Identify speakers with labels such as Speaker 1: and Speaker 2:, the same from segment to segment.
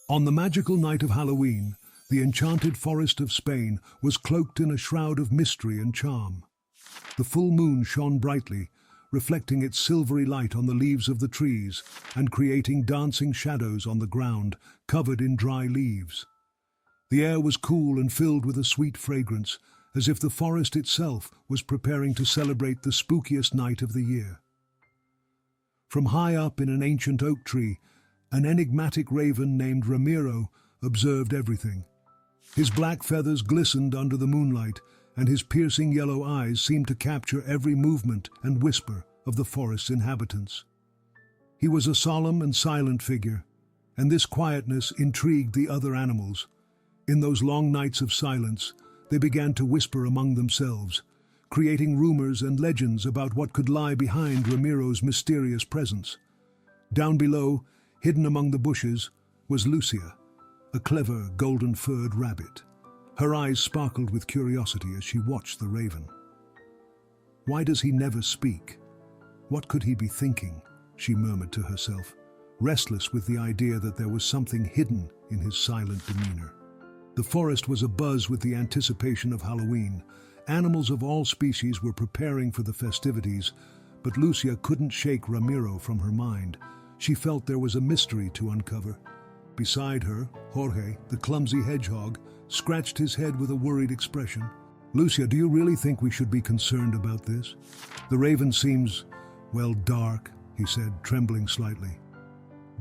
Speaker 1: On the magical night of Halloween, the enchanted forest of Spain was cloaked in a shroud of mystery and charm. The full moon shone brightly, reflecting its silvery light on the leaves of the trees and creating dancing shadows on the ground covered in dry leaves. The air was cool and filled with a sweet fragrance, as if the forest itself was preparing to celebrate the spookiest night of the year. From high up in an ancient oak tree, an enigmatic raven named Ramiro observed everything. His black feathers glistened under the moonlight, and his piercing yellow eyes seemed to capture every movement and whisper of the forest's inhabitants. He was a solemn and silent figure, and this quietness intrigued the other animals. In those long nights of silence, they began to whisper among themselves, creating rumors and legends about what could lie behind Ramiro's mysterious presence. Down below, hidden among the bushes, was Lucia, a clever golden-furred rabbit. Her eyes sparkled with curiosity as she watched the raven. "Why does he never speak? What could he be thinking?" she murmured to herself, restless with the idea that there was something hidden in his silent demeanor. The forest was abuzz with the anticipation of Halloween. Animals of all species were preparing for the festivities, but Lucia couldn't shake Ramiro from her mind. She felt there was a mystery to uncover. Beside her, Jorge, the clumsy hedgehog, scratched his head with a worried expression. "Lucia, do you really think we should be concerned about this? The raven seems, well, dark," he said, trembling slightly.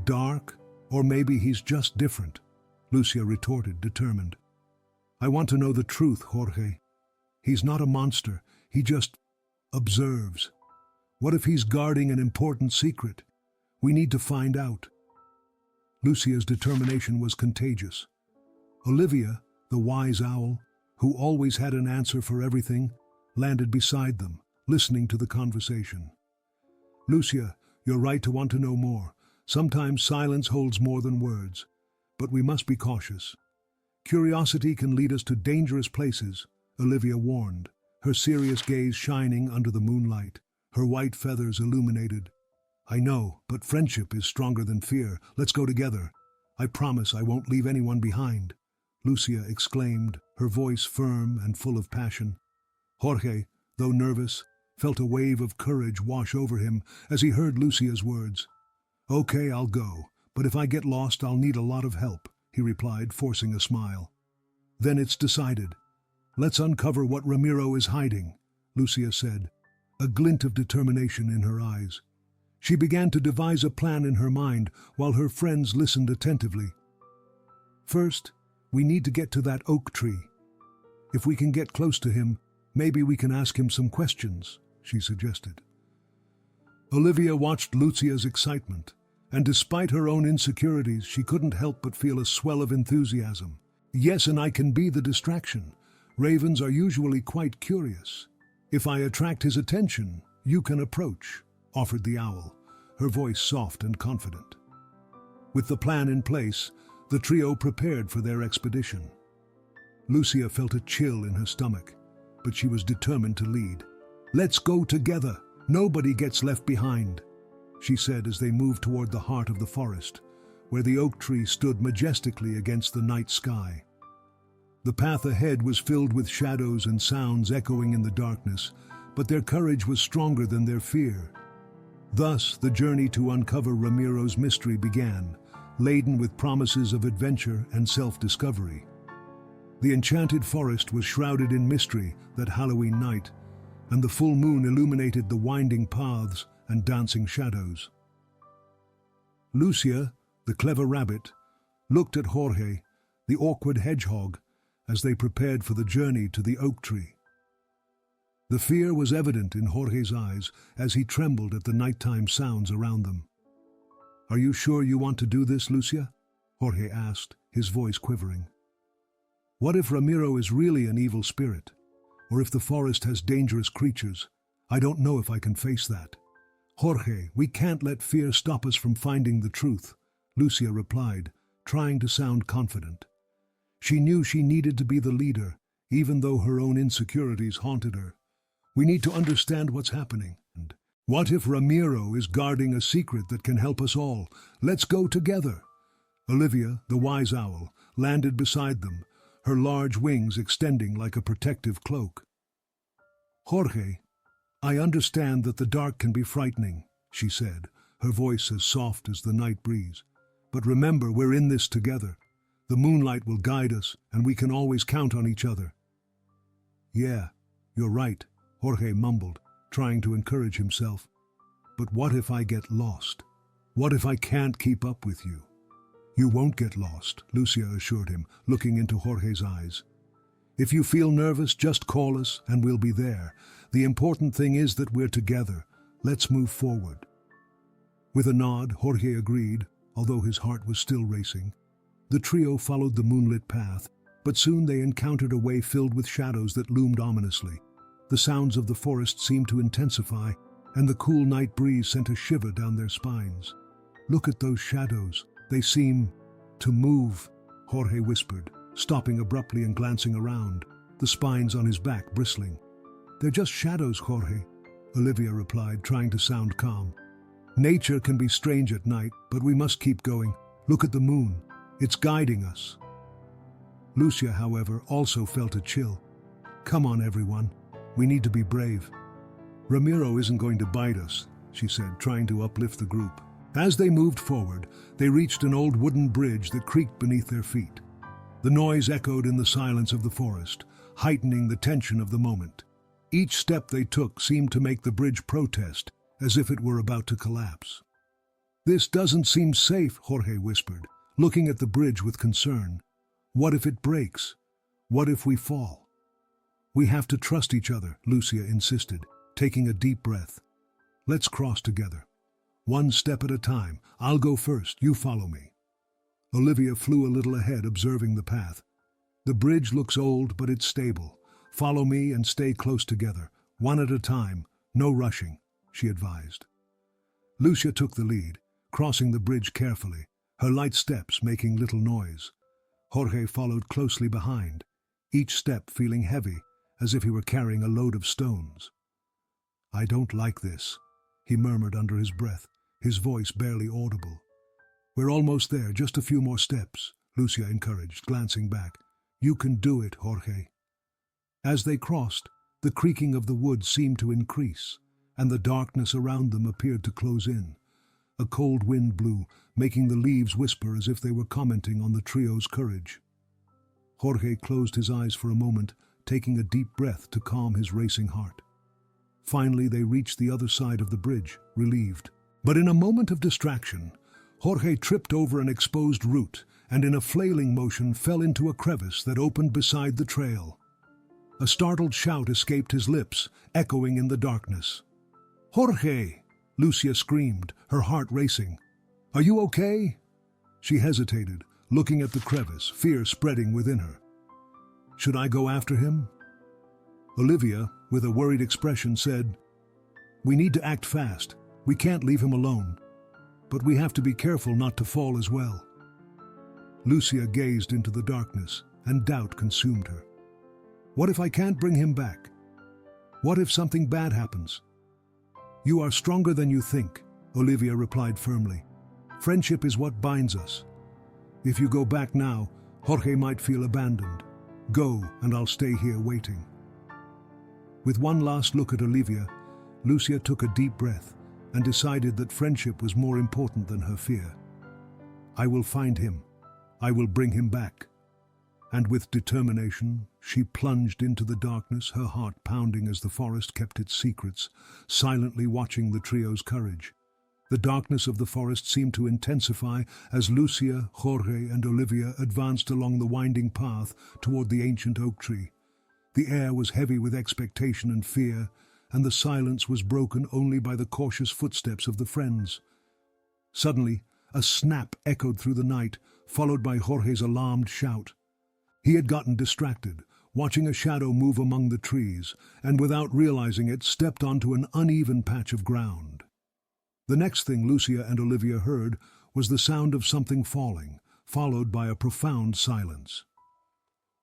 Speaker 1: "Dark? Or maybe he's just different," Lucia retorted, determined. "I want to know the truth, Jorge. He's not a monster, he just observes. What if he's guarding an important secret? We need to find out." Lucia's determination was contagious. Olivia, the wise owl, who always had an answer for everything, landed beside them, listening to the conversation. "Lucia, you're right to want to know more. Sometimes silence holds more than words. But we must be cautious. Curiosity can lead us to dangerous places," Olivia warned, her serious gaze shining under the moonlight, her white feathers illuminated. "I know, but friendship is stronger than fear. Let's go together. I promise I won't leave anyone behind," Lucia exclaimed, her voice firm and full of passion. Jorge, though nervous, felt a wave of courage wash over him as he heard Lucia's words. "Okay, I'll go, but if I get lost I'll need a lot of help," he replied, forcing a smile. "Then it's decided. Let's uncover what Ramiro is hiding," Lucia said, a glint of determination in her eyes. She began to devise a plan in her mind while her friends listened attentively. "First, we need to get to that oak tree. If we can get close to him, maybe we can ask him some questions," she suggested. Olivia watched Lucia's excitement, and despite her own insecurities, she couldn't help but feel a swell of enthusiasm. "Yes, and I can be the distraction. Ravens are usually quite curious. If I attract his attention, you can approach," offered the owl, her voice soft and confident. With the plan in place, the trio prepared for their expedition. Lucia felt a chill in her stomach, but she was determined to lead. "Let's go together. Nobody gets left behind," she said as they moved toward the heart of the forest, where the oak tree stood majestically against the night sky. The path ahead was filled with shadows and sounds echoing in the darkness, but their courage was stronger than their fear. Thus, the journey to uncover Ramiro's mystery began, laden with promises of adventure and self-discovery. The enchanted forest was shrouded in mystery that Halloween night, and the full moon illuminated the winding paths and dancing shadows. Lucia, the clever rabbit, looked at Jorge, the awkward hedgehog, as they prepared for the journey to the oak tree. The fear was evident in Jorge's eyes as he trembled at the nighttime sounds around them. "Are you sure you want to do this, Lucia?" Jorge asked, his voice quivering. "What if Ramiro is really an evil spirit? Or if the forest has dangerous creatures? I don't know if I can face that." "Jorge, we can't let fear stop us from finding the truth," Lucia replied, trying to sound confident. She knew she needed to be the leader, even though her own insecurities haunted her. "We need to understand what's happening. And what if Ramiro is guarding a secret that can help us all? Let's go together." Olivia, the wise owl, landed beside them, her large wings extending like a protective cloak. "Jorge, I understand that the dark can be frightening," she said, her voice as soft as the night breeze. "But remember, we're in this together. The moonlight will guide us, and we can always count on each other." "Yeah, you're right," Jorge mumbled, trying to encourage himself. "But what if I get lost? What if I can't keep up with you?" "You won't get lost," Lucia assured him, looking into Jorge's eyes. "If you feel nervous, just call us and we'll be there. The important thing is that we're together. Let's move forward." With a nod, Jorge agreed, although his heart was still racing. The trio followed the moonlit path, but soon they encountered a way filled with shadows that loomed ominously. The sounds of the forest seemed to intensify, and the cool night breeze sent a shiver down their spines. "Look at those shadows. They seem to move," Jorge whispered, stopping abruptly and glancing around, the spines on his back bristling. "They're just shadows, Jorge," Olivia replied, trying to sound calm. "Nature can be strange at night, but we must keep going. Look at the moon. It's guiding us." Lucia, however, also felt a chill. "Come on, everyone. We need to be brave. Ramiro isn't going to bite us," she said, trying to uplift the group. As they moved forward, they reached an old wooden bridge that creaked beneath their feet. The noise echoed in the silence of the forest, heightening the tension of the moment. Each step they took seemed to make the bridge protest, as if it were about to collapse. "This doesn't seem safe," Jorge whispered, looking at the bridge with concern. "What if it breaks? What if we fall?" "We have to trust each other," Lucia insisted, taking a deep breath. "Let's cross together. One step at a time. I'll go first, you follow me." Olivia flew a little ahead, observing the path. "The bridge looks old, but it's stable. Follow me and stay close together. One at a time, no rushing," she advised. Lucia took the lead, crossing the bridge carefully, her light steps making little noise. Jorge followed closely behind, each step feeling heavy, as if he were carrying a load of stones. "I don't like this," he murmured under his breath, his voice barely audible. "We're almost there, just a few more steps," Lucia encouraged, glancing back. "You can do it, Jorge." As they crossed, the creaking of the wood seemed to increase, and the darkness around them appeared to close in. A cold wind blew, making the leaves whisper as if they were commenting on the trio's courage. Jorge closed his eyes for a moment, taking a deep breath to calm his racing heart. Finally, they reached the other side of the bridge, relieved. But in a moment of distraction, Jorge tripped over an exposed root and in a flailing motion fell into a crevice that opened beside the trail. A startled shout escaped his lips, echoing in the darkness. "Jorge!" Lucia screamed, her heart racing. "Are you okay?" She hesitated, looking at the crevice, fear spreading within her. "Should I go after him?" Olivia, with a worried expression, said, "We need to act fast. We can't leave him alone. But we have to be careful not to fall as well." Lucia gazed into the darkness, and doubt consumed her. "What if I can't bring him back? What if something bad happens?" "You are stronger than you think," Olivia replied firmly. "Friendship is what binds us. If you go back now, Jorge might feel abandoned. Go, and I'll stay here waiting." With one last look at Olivia, Lucia took a deep breath and decided that friendship was more important than her fear. "I will find him. I will bring him back." And with determination, she plunged into the darkness, her heart pounding as the forest kept its secrets, silently watching the trio's courage. The darkness of the forest seemed to intensify as Lucia, Jorge, and Olivia advanced along the winding path toward the ancient oak tree. The air was heavy with expectation and fear, and the silence was broken only by the cautious footsteps of the friends. Suddenly, a snap echoed through the night, followed by Jorge's alarmed shout. He had gotten distracted, watching a shadow move among the trees, and without realizing it, stepped onto an uneven patch of ground. The next thing Lucia and Olivia heard was the sound of something falling, followed by a profound silence.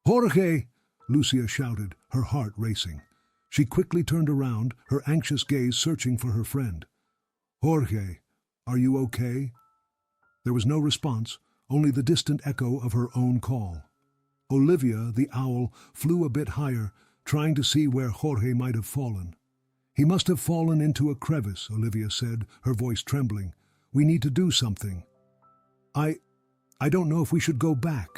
Speaker 1: "Jorge!" Lucia shouted, her heart racing. She quickly turned around, her anxious gaze searching for her friend. "Jorge, are you okay?" There was no response, only the distant echo of her own call. Olivia, the owl, flew a bit higher, trying to see where Jorge might have fallen. "He must have fallen into a crevice," Olivia said, her voice trembling. "We need to do something." I don't know if we should go back."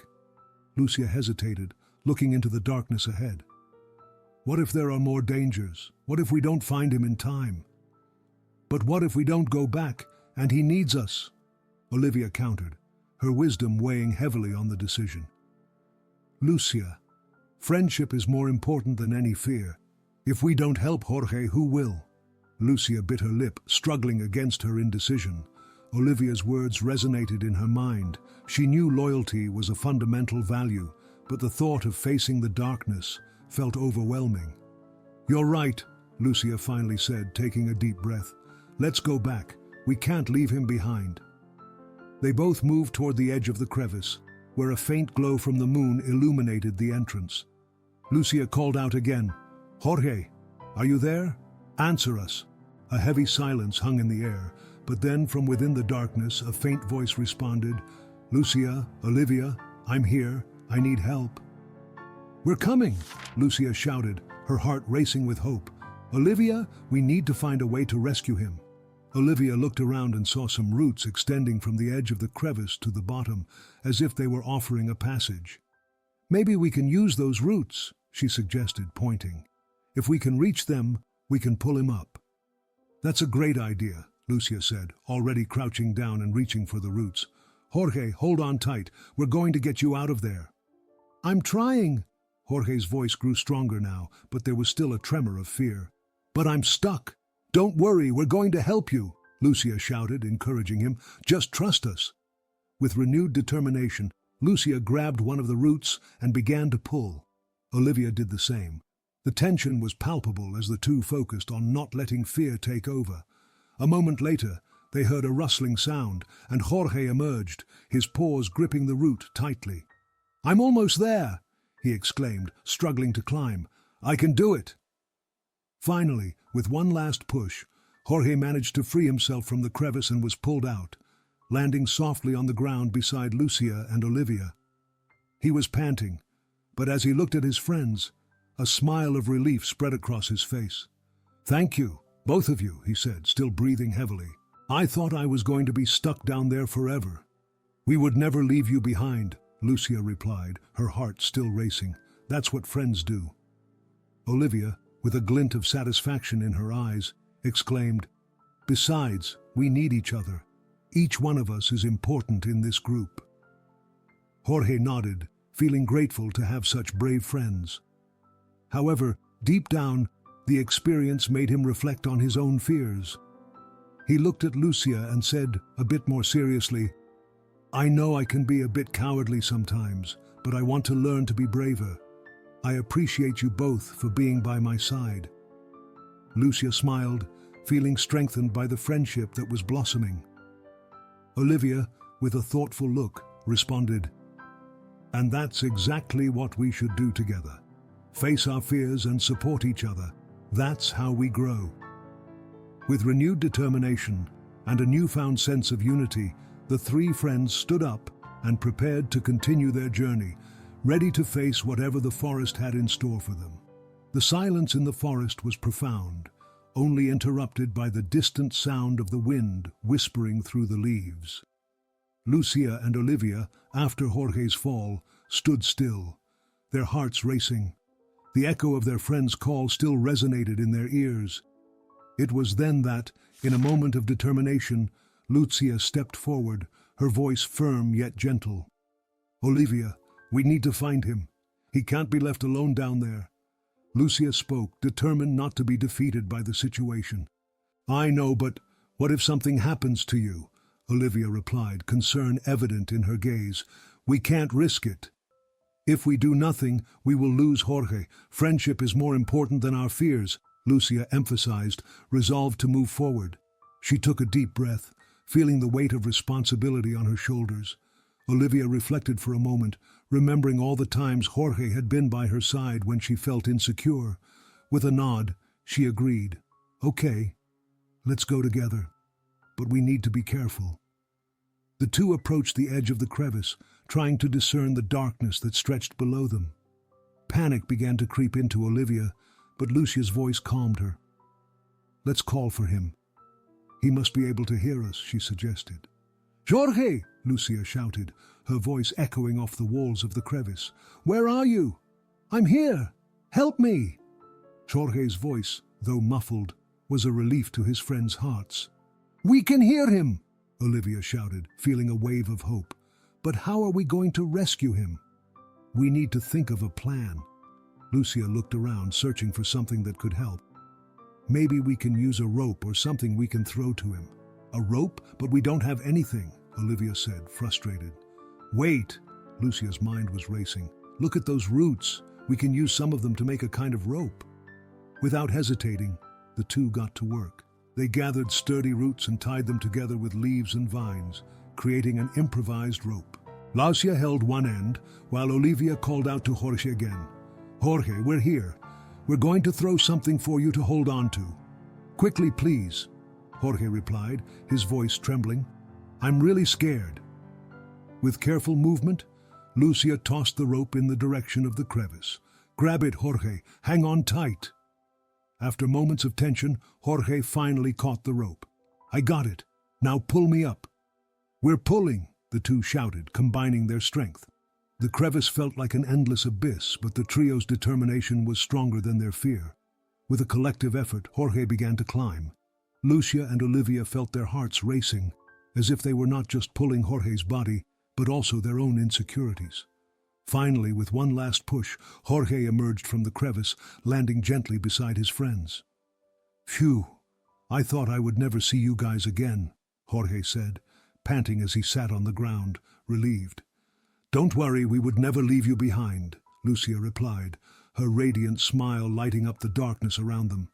Speaker 1: Lucia hesitated, looking into the darkness ahead. "What if there are more dangers? What if we don't find him in time?" "But what if we don't go back, and he needs us?" Olivia countered, her wisdom weighing heavily on the decision. "Lucia, friendship is more important than any fear. If we don't help Jorge, who will?" Lucia bit her lip, struggling against her indecision. Olivia's words resonated in her mind. She knew loyalty was a fundamental value, but the thought of facing the darkness felt overwhelming. "You're right," Lucia finally said, taking a deep breath. "Let's go back. We can't leave him behind." They both moved toward the edge of the crevice, where a faint glow from the moon illuminated the entrance. Lucia called out again, "Jorge, are you there? Answer us." A heavy silence hung in the air, but then from within the darkness a faint voice responded, "Lucia, Olivia, I'm here. I need help." "We're coming," Lucia shouted, her heart racing with hope. "Olivia, we need to find a way to rescue him." Olivia looked around and saw some roots extending from the edge of the crevice to the bottom, as if they were offering a passage. "Maybe we can use those roots," she suggested, pointing. "If we can reach them, we can pull him up." "That's a great idea," Lucia said, already crouching down and reaching for the roots. "Jorge, hold on tight. We're going to get you out of there." "I'm trying." Jorge's voice grew stronger now, but there was still a tremor of fear. "But I'm stuck." "Don't worry, we're going to help you," Lucia shouted, encouraging him. "Just trust us." With renewed determination, Lucia grabbed one of the roots and began to pull. Olivia did the same. The tension was palpable as the two focused on not letting fear take over. A moment later, they heard a rustling sound, and Jorge emerged, his paws gripping the root tightly. "I'm almost there," he exclaimed, struggling to climb. "I can do it." Finally, with one last push, Jorge managed to free himself from the crevice and was pulled out, landing softly on the ground beside Lucia and Olivia. He was panting, but as he looked at his friends, a smile of relief spread across his face. "Thank you, both of you," he said, still breathing heavily. "I thought I was going to be stuck down there forever." "We would never leave you behind," Lucia replied, her heart still racing. "That's what friends do." Olivia, with a glint of satisfaction in her eyes, exclaimed, "Besides, we need each other. Each one of us is important in this group." Jorge nodded, feeling grateful to have such brave friends. However, deep down, the experience made him reflect on his own fears. He looked at Lucia and said, a bit more seriously, "I know I can be a bit cowardly sometimes, but I want to learn to be braver. I appreciate you both for being by my side." Lucia smiled, feeling strengthened by the friendship that was blossoming. Olivia, with a thoughtful look, responded, "And that's exactly what we should do together. Face our fears and support each other. That's how we grow." With renewed determination and a newfound sense of unity, the three friends stood up and prepared to continue their journey, ready to face whatever the forest had in store for them. The silence in the forest was profound, only interrupted by the distant sound of the wind whispering through the leaves. Lucia and Olivia, after Jorge's fall, stood still, their hearts racing. The echo of their friend's call still resonated in their ears. It was then that, in a moment of determination, Lucia stepped forward, her voice firm yet gentle. "Olivia, we need to find him. He can't be left alone down there." Lucia spoke, determined not to be defeated by the situation. "I know, but what if something happens to you?" Olivia replied, concern evident in her gaze. "We can't risk it." "If we do nothing, we will lose Jorge. Friendship is more important than our fears," Lucia emphasized, resolved to move forward. She took a deep breath, feeling the weight of responsibility on her shoulders. Olivia reflected for a moment, remembering all the times Jorge had been by her side when she felt insecure. With a nod, she agreed. "Okay, let's go together. But we need to be careful." The two approached the edge of the crevice, trying to discern the darkness that stretched below them. Panic began to creep into Olivia, but Lucia's voice calmed her. "Let's call for him. He must be able to hear us," she suggested. "Jorge!" Lucia shouted, her voice echoing off the walls of the crevice. "Where are you? I'm here! Help me!" Jorge's voice, though muffled, was a relief to his friends' hearts. "We can hear him!" Olivia shouted, feeling a wave of hope. "But how are we going to rescue him?" "We need to think of a plan." Lucia looked around, searching for something that could help. "Maybe we can use a rope or something we can throw to him." "A rope? But we don't have anything," Olivia said, frustrated. "Wait!" Lucia's mind was racing. "Look at those roots. We can use some of them to make a kind of rope." Without hesitating, the two got to work. They gathered sturdy roots and tied them together with leaves and vines, creating an improvised rope. Lucia held one end, while Olivia called out to Jorge again. "Jorge, we're here. We're going to throw something for you to hold on to." "Quickly, please," Jorge replied, his voice trembling. "I'm really scared." With careful movement, Lucia tossed the rope in the direction of the crevice. "Grab it, Jorge. Hang on tight." After moments of tension, Jorge finally caught the rope. "I got it. Now pull me up." "We're pulling," the two shouted, combining their strength. The crevice felt like an endless abyss, but the trio's determination was stronger than their fear. With a collective effort, Jorge began to climb. Lucia and Olivia felt their hearts racing, as if they were not just pulling Jorge's body, but also their own insecurities. Finally, with one last push, Jorge emerged from the crevice, landing gently beside his friends. "Phew, I thought I would never see you guys again," Jorge said, panting as he sat on the ground, relieved. "Don't worry, we would never leave you behind," Lucia replied, her radiant smile lighting up the darkness around them.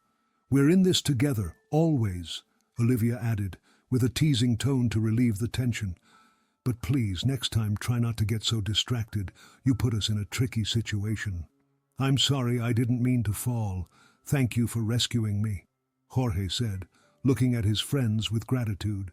Speaker 1: "We're in this together, always," Olivia added, with a teasing tone to relieve the tension. "But please, next time try not to get so distracted. You put us in a tricky situation." "I'm sorry, I didn't mean to fall. Thank you for rescuing me," Jorge said, looking at his friends with gratitude.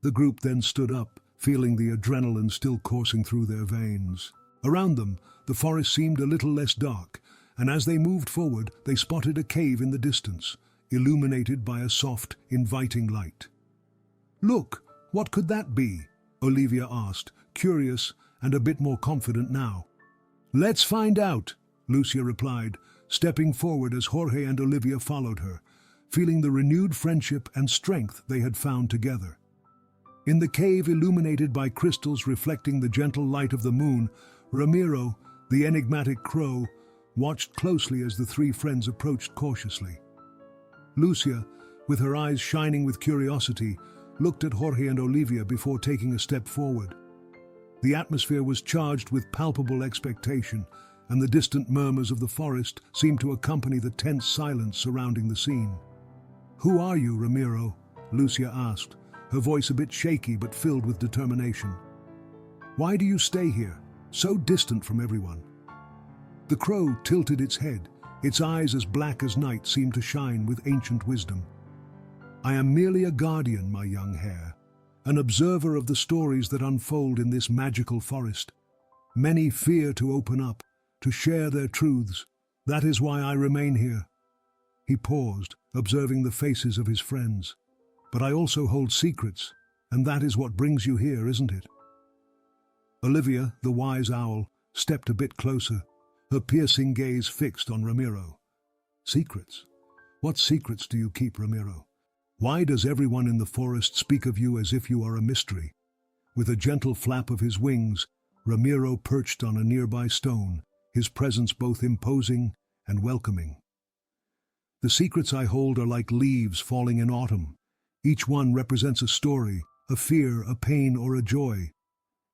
Speaker 1: The group then stood up, feeling the adrenaline still coursing through their veins. Around them, the forest seemed a little less dark, and as they moved forward, they spotted a cave in the distance, illuminated by a soft, inviting light. "Look, what could that be?" Olivia asked, curious and a bit more confident now. "Let's find out," Lucia replied, stepping forward as Jorge and Olivia followed her, feeling the renewed friendship and strength they had found together. In the cave illuminated by crystals reflecting the gentle light of the moon, Ramiro, the enigmatic crow, watched closely as the three friends approached cautiously. Lucia, with her eyes shining with curiosity, looked at Jorge and Olivia before taking a step forward. The atmosphere was charged with palpable expectation, and the distant murmurs of the forest seemed to accompany the tense silence surrounding the scene. "Who are you, Ramiro?" Lucia asked, her voice a bit shaky but filled with determination. "Why do you stay here, so distant from everyone?" The crow tilted its head, its eyes as black as night seemed to shine with ancient wisdom. "I am merely a guardian, my young hare, an observer of the stories that unfold in this magical forest. Many fear to open up, to share their truths. That is why I remain here." He paused, observing the faces of his friends. "But I also hold secrets, and that is what brings you here, isn't it?" Olivia, the wise owl, stepped a bit closer, her piercing gaze fixed on Ramiro. "Secrets? What secrets do you keep, Ramiro? Why does everyone in the forest speak of you as if you are a mystery?" With a gentle flap of his wings, Ramiro perched on a nearby stone, his presence both imposing and welcoming. "The secrets I hold are like leaves falling in autumn. Each one represents a story, a fear, a pain, or a joy.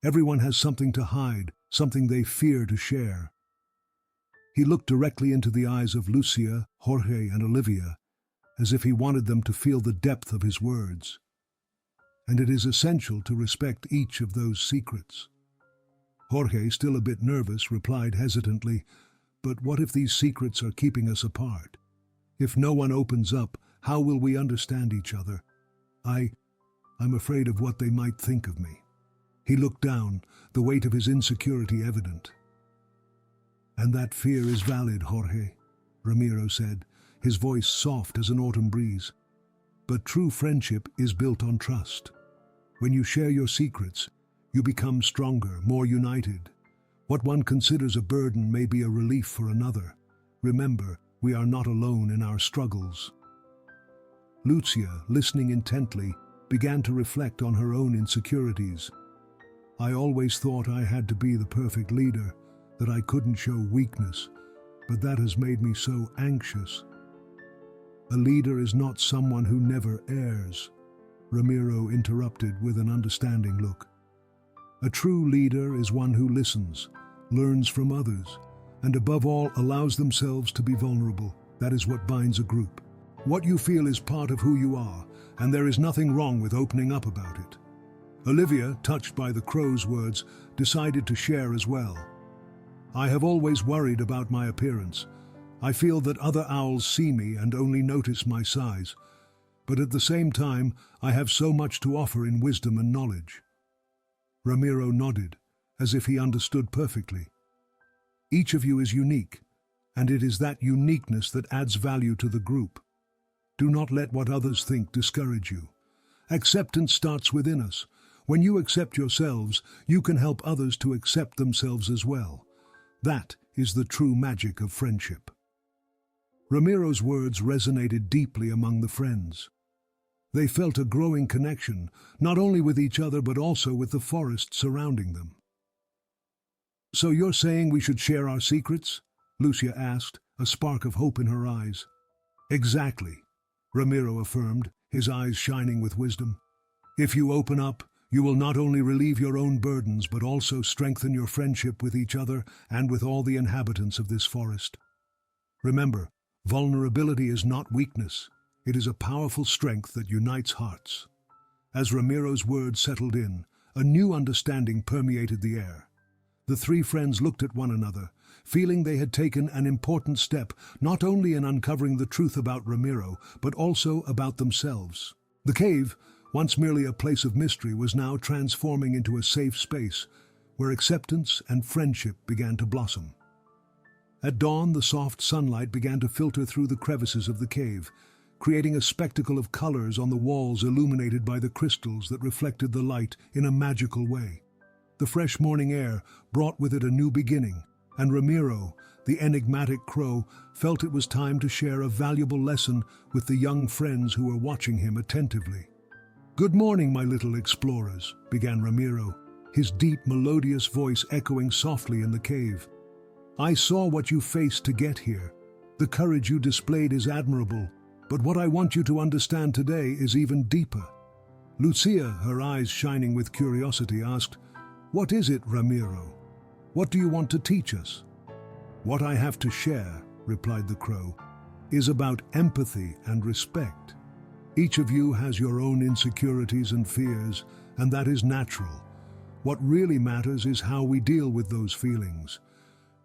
Speaker 1: Everyone has something to hide, something they fear to share." He looked directly into the eyes of Lucia, Jorge, and Olivia, as if he wanted them to feel the depth of his words. And it is essential to respect each of those secrets. Jorge, still a bit nervous, replied hesitantly, "But what if these secrets are keeping us apart? If no one opens up, how will we understand each other? I'm afraid of what they might think of me." He looked down, the weight of his insecurity evident. "And that fear is valid, Jorge," Ramiro said, his voice soft as an autumn breeze. "But true friendship is built on trust. When you share your secrets, you become stronger, more united. What one considers a burden may be a relief for another. Remember, we are not alone in our struggles." Lucia, listening intently, began to reflect on her own insecurities. "I always thought I had to be the perfect leader, that I couldn't show weakness, but that has made me so anxious." "A leader is not someone who never errs," Ramiro interrupted with an understanding look. "A true leader is one who listens, learns from others, and above all allows themselves to be vulnerable. That is what binds a group. What you feel is part of who you are, and there is nothing wrong with opening up about it." Olivia, touched by the crow's words, decided to share as well. "I have always worried about my appearance. I feel that other owls see me and only notice my size. But at the same time, I have so much to offer in wisdom and knowledge." Ramiro nodded, as if he understood perfectly. "Each of you is unique, and it is that uniqueness that adds value to the group. Do not let what others think discourage you. Acceptance starts within us. When you accept yourselves, you can help others to accept themselves as well. That is the true magic of friendship." Ramiro's words resonated deeply among the friends. They felt a growing connection, not only with each other but also with the forest surrounding them. "So you're saying we should share our secrets?" Lucia asked, a spark of hope in her eyes. "Exactly," Ramiro affirmed, his eyes shining with wisdom. "If you open up, you will not only relieve your own burdens but also strengthen your friendship with each other and with all the inhabitants of this forest. Remember, vulnerability is not weakness. It is a powerful strength that unites hearts." As Ramiro's words settled in, a new understanding permeated the air. The three friends looked at one another, feeling they had taken an important step, not only in uncovering the truth about Ramiro, but also about themselves. The cave, once merely a place of mystery, was now transforming into a safe space, where acceptance and friendship began to blossom. At dawn, the soft sunlight began to filter through the crevices of the cave, creating a spectacle of colors on the walls illuminated by the crystals that reflected the light in a magical way. The fresh morning air brought with it a new beginning, and Ramiro, the enigmatic crow, felt it was time to share a valuable lesson with the young friends who were watching him attentively. "Good morning, my little explorers," began Ramiro, his deep, melodious voice echoing softly in the cave. "I saw what you faced to get here. The courage you displayed is admirable, but what I want you to understand today is even deeper." Lucia, her eyes shining with curiosity, asked, "What is it, Ramiro? What do you want to teach us?" "What I have to share," replied the crow, "is about empathy and respect. Each of you has your own insecurities and fears, and that is natural. What really matters is how we deal with those feelings.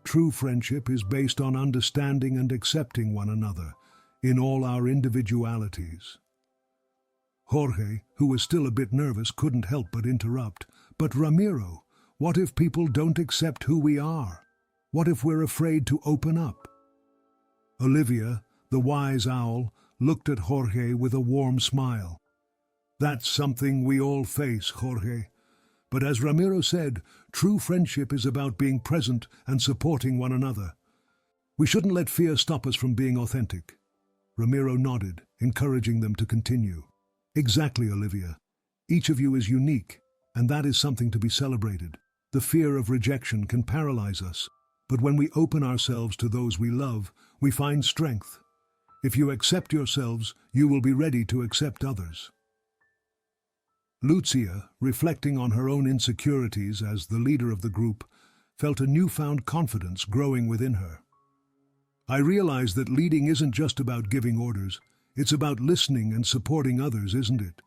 Speaker 1: True friendship is based on understanding and accepting one another, in all our individualities." Jorge, who was still a bit nervous, couldn't help but interrupt. "But Ramiro, what if people don't accept who we are? What if we're afraid to open up?" Olivia, the wise owl, looked at Jorge with a warm smile. "That's something we all face, Jorge. But as Ramiro said, true friendship is about being present and supporting one another. We shouldn't let fear stop us from being authentic." Ramiro nodded, encouraging them to continue. "Exactly, Olivia. Each of you is unique, and that is something to be celebrated. The fear of rejection can paralyze us, but when we open ourselves to those we love, we find strength. If you accept yourselves, you will be ready to accept others." Lucia, reflecting on her own insecurities as the leader of the group, felt a newfound confidence growing within her. "I realize that leading isn't just about giving orders. It's about listening and supporting others, isn't it?"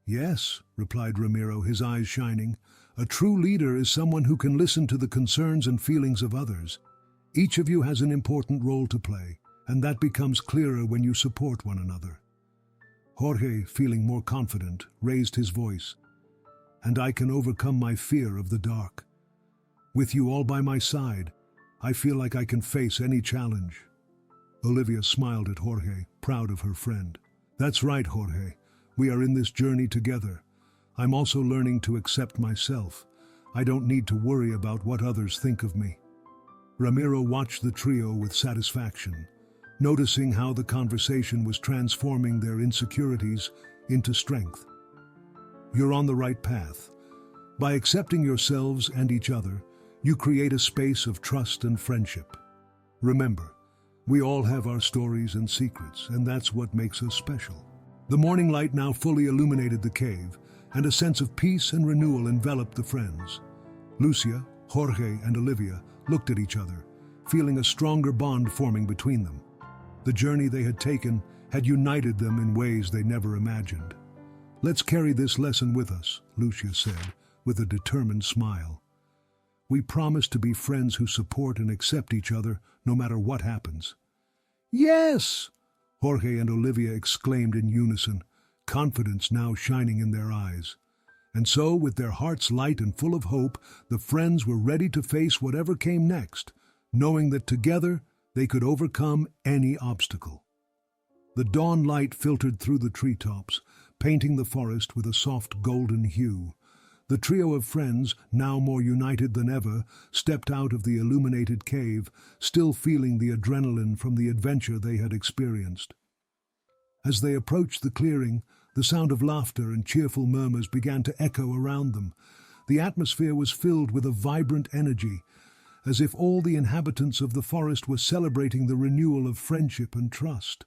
Speaker 1: "Yes," replied Ramiro, his eyes shining. "A true leader is someone who can listen to the concerns and feelings of others. Each of you has an important role to play, and that becomes clearer when you support one another." Jorge, feeling more confident, raised his voice. and I can overcome my fear of the dark. With you all by my side, I feel like I can face any challenge." Olivia smiled at Jorge, proud of her friend. "That's right, Jorge. We are in this journey together. I'm also learning to accept myself. I don't need to worry about what others think of me." Ramiro watched the trio with satisfaction, noticing how the conversation was transforming their insecurities into strength. "You're on the right path. By accepting yourselves and each other, you create a space of trust and friendship. Remember, we all have our stories and secrets, and that's what makes us special." The morning light now fully illuminated the cave, and a sense of peace and renewal enveloped the friends. Lucia, Jorge, and Olivia looked at each other, feeling a stronger bond forming between them. The journey they had taken had united them in ways they never imagined. "Let's carry this lesson with us," Lucia said, with a determined smile. "We promise to be friends who support and accept each other no matter what happens." "Yes!" Jorge and Olivia exclaimed in unison, confidence now shining in their eyes. And so, with their hearts light and full of hope, the friends were ready to face whatever came next, knowing that together they could overcome any obstacle. The dawn light filtered through the treetops, painting the forest with a soft golden hue. The trio of friends, now more united than ever, stepped out of the illuminated cave, still feeling the adrenaline from the adventure they had experienced. As they approached the clearing, the sound of laughter and cheerful murmurs began to echo around them. The atmosphere was filled with a vibrant energy, as if all the inhabitants of the forest were celebrating the renewal of friendship and trust.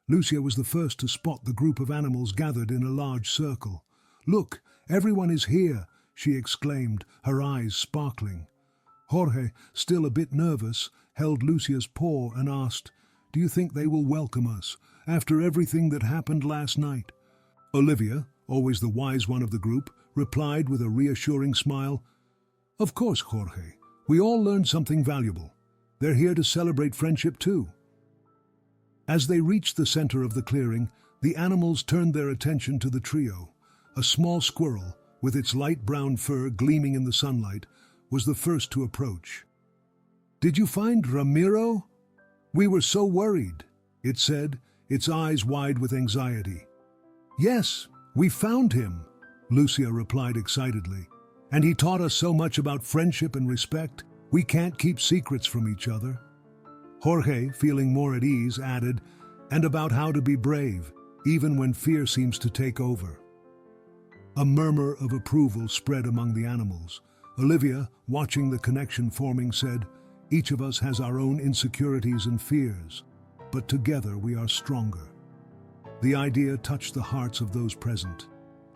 Speaker 1: Lucia was the first to spot the group of animals gathered in a large circle. "Look, everyone is here," she exclaimed, her eyes sparkling. Jorge, still a bit nervous, held Lucia's paw and asked, "Do you think they will welcome us, after everything that happened last night?" Olivia, always the wise one of the group, replied with a reassuring smile, "Of course, Jorge. We all learned something valuable. They're here to celebrate friendship too." As they reached the center of the clearing, the animals turned their attention to the trio. A small squirrel, with its light brown fur gleaming in the sunlight, was the first to approach. "Did you find Ramiro? We were so worried," it said, its eyes wide with anxiety. "Yes, we found him," Lucia replied excitedly. "And he taught us so much about friendship and respect. We can't keep secrets from each other." Jorge, feeling more at ease, added, "And about how to be brave, even when fear seems to take over." A murmur of approval spread among the animals. Olivia, watching the connection forming, said, "Each of us has our own insecurities and fears, but together we are stronger." The idea touched the hearts of those present,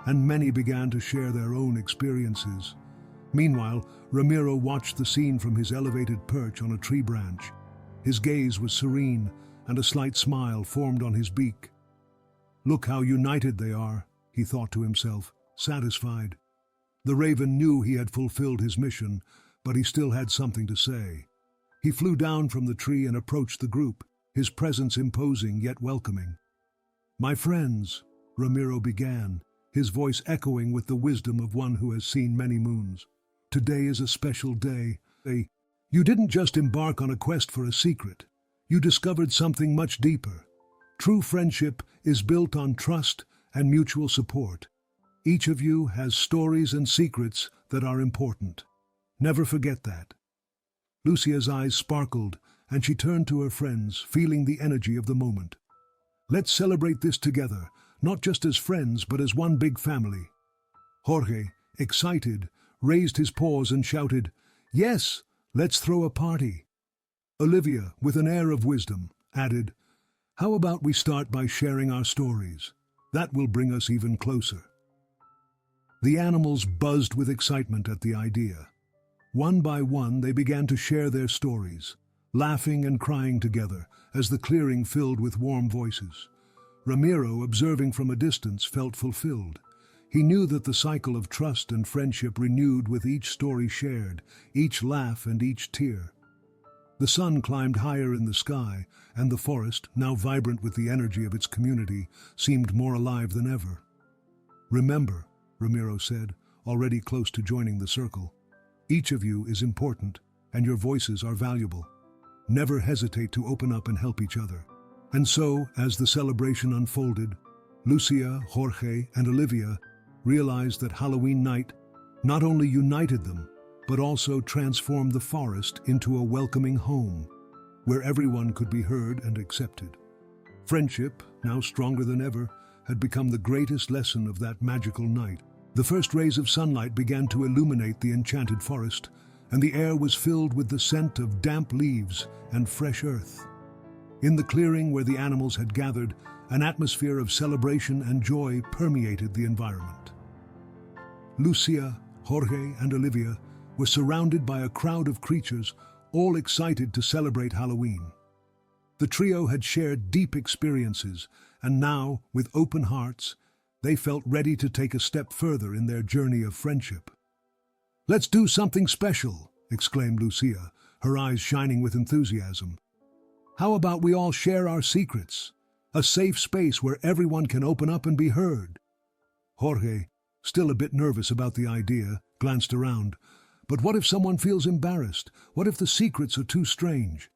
Speaker 1: and many began to share their own experiences. Meanwhile, Ramiro watched the scene from his elevated perch on a tree branch. His gaze was serene, and a slight smile formed on his beak. "Look how united they are," he thought to himself, satisfied. The raven knew he had fulfilled his mission, but he still had something to say. He flew down from the tree and approached the group, his presence imposing yet welcoming. "My friends," Ramiro began, his voice echoing with the wisdom of one who has seen many moons. "Today is a special day. You didn't just embark on a quest for a secret. You discovered something much deeper. True friendship is built on trust and mutual support. Each of you has stories and secrets that are important. Never forget that." Lucia's eyes sparkled, and she turned to her friends, feeling the energy of the moment. "Let's celebrate this together, not just as friends, but as one big family." Jorge, excited, raised his paws and shouted, "Yes, let's throw a party." Olivia, with an air of wisdom, added, "How about we start by sharing our stories? That will bring us even closer." The animals buzzed with excitement at the idea. One by one, they began to share their stories, laughing and crying together as the clearing filled with warm voices. Ramiro, observing from a distance, felt fulfilled. He knew that the cycle of trust and friendship renewed with each story shared, each laugh and each tear. The sun climbed higher in the sky, and the forest, now vibrant with the energy of its community, seemed more alive than ever. "Remember," Ramiro said, already close to joining the circle. Each of you is important, and your voices are valuable. Never hesitate to open up and help each other. And so, as the celebration unfolded, Lucia, Jorge, and Olivia realized that Halloween night not only united them, but also transformed the forest into a welcoming home, where everyone could be heard and accepted. Friendship, now stronger than ever, had become the greatest lesson of that magical night. The first rays of sunlight began to illuminate the enchanted forest, and the air was filled with the scent of damp leaves and fresh earth. In the clearing where the animals had gathered, an atmosphere of celebration and joy permeated the environment. Lucia, Jorge, and Olivia were surrounded by a crowd of creatures, all excited to celebrate Halloween. The trio had shared deep experiences, and now, with open hearts, they felt ready to take a step further in their journey of friendship. "Let's do something special," exclaimed Lucia, her eyes shining with enthusiasm. "How about we all share our secrets? A safe space where everyone can open up and be heard." Jorge, still a bit nervous about the idea, glanced around. But what if someone feels embarrassed? What if the secrets are too strange?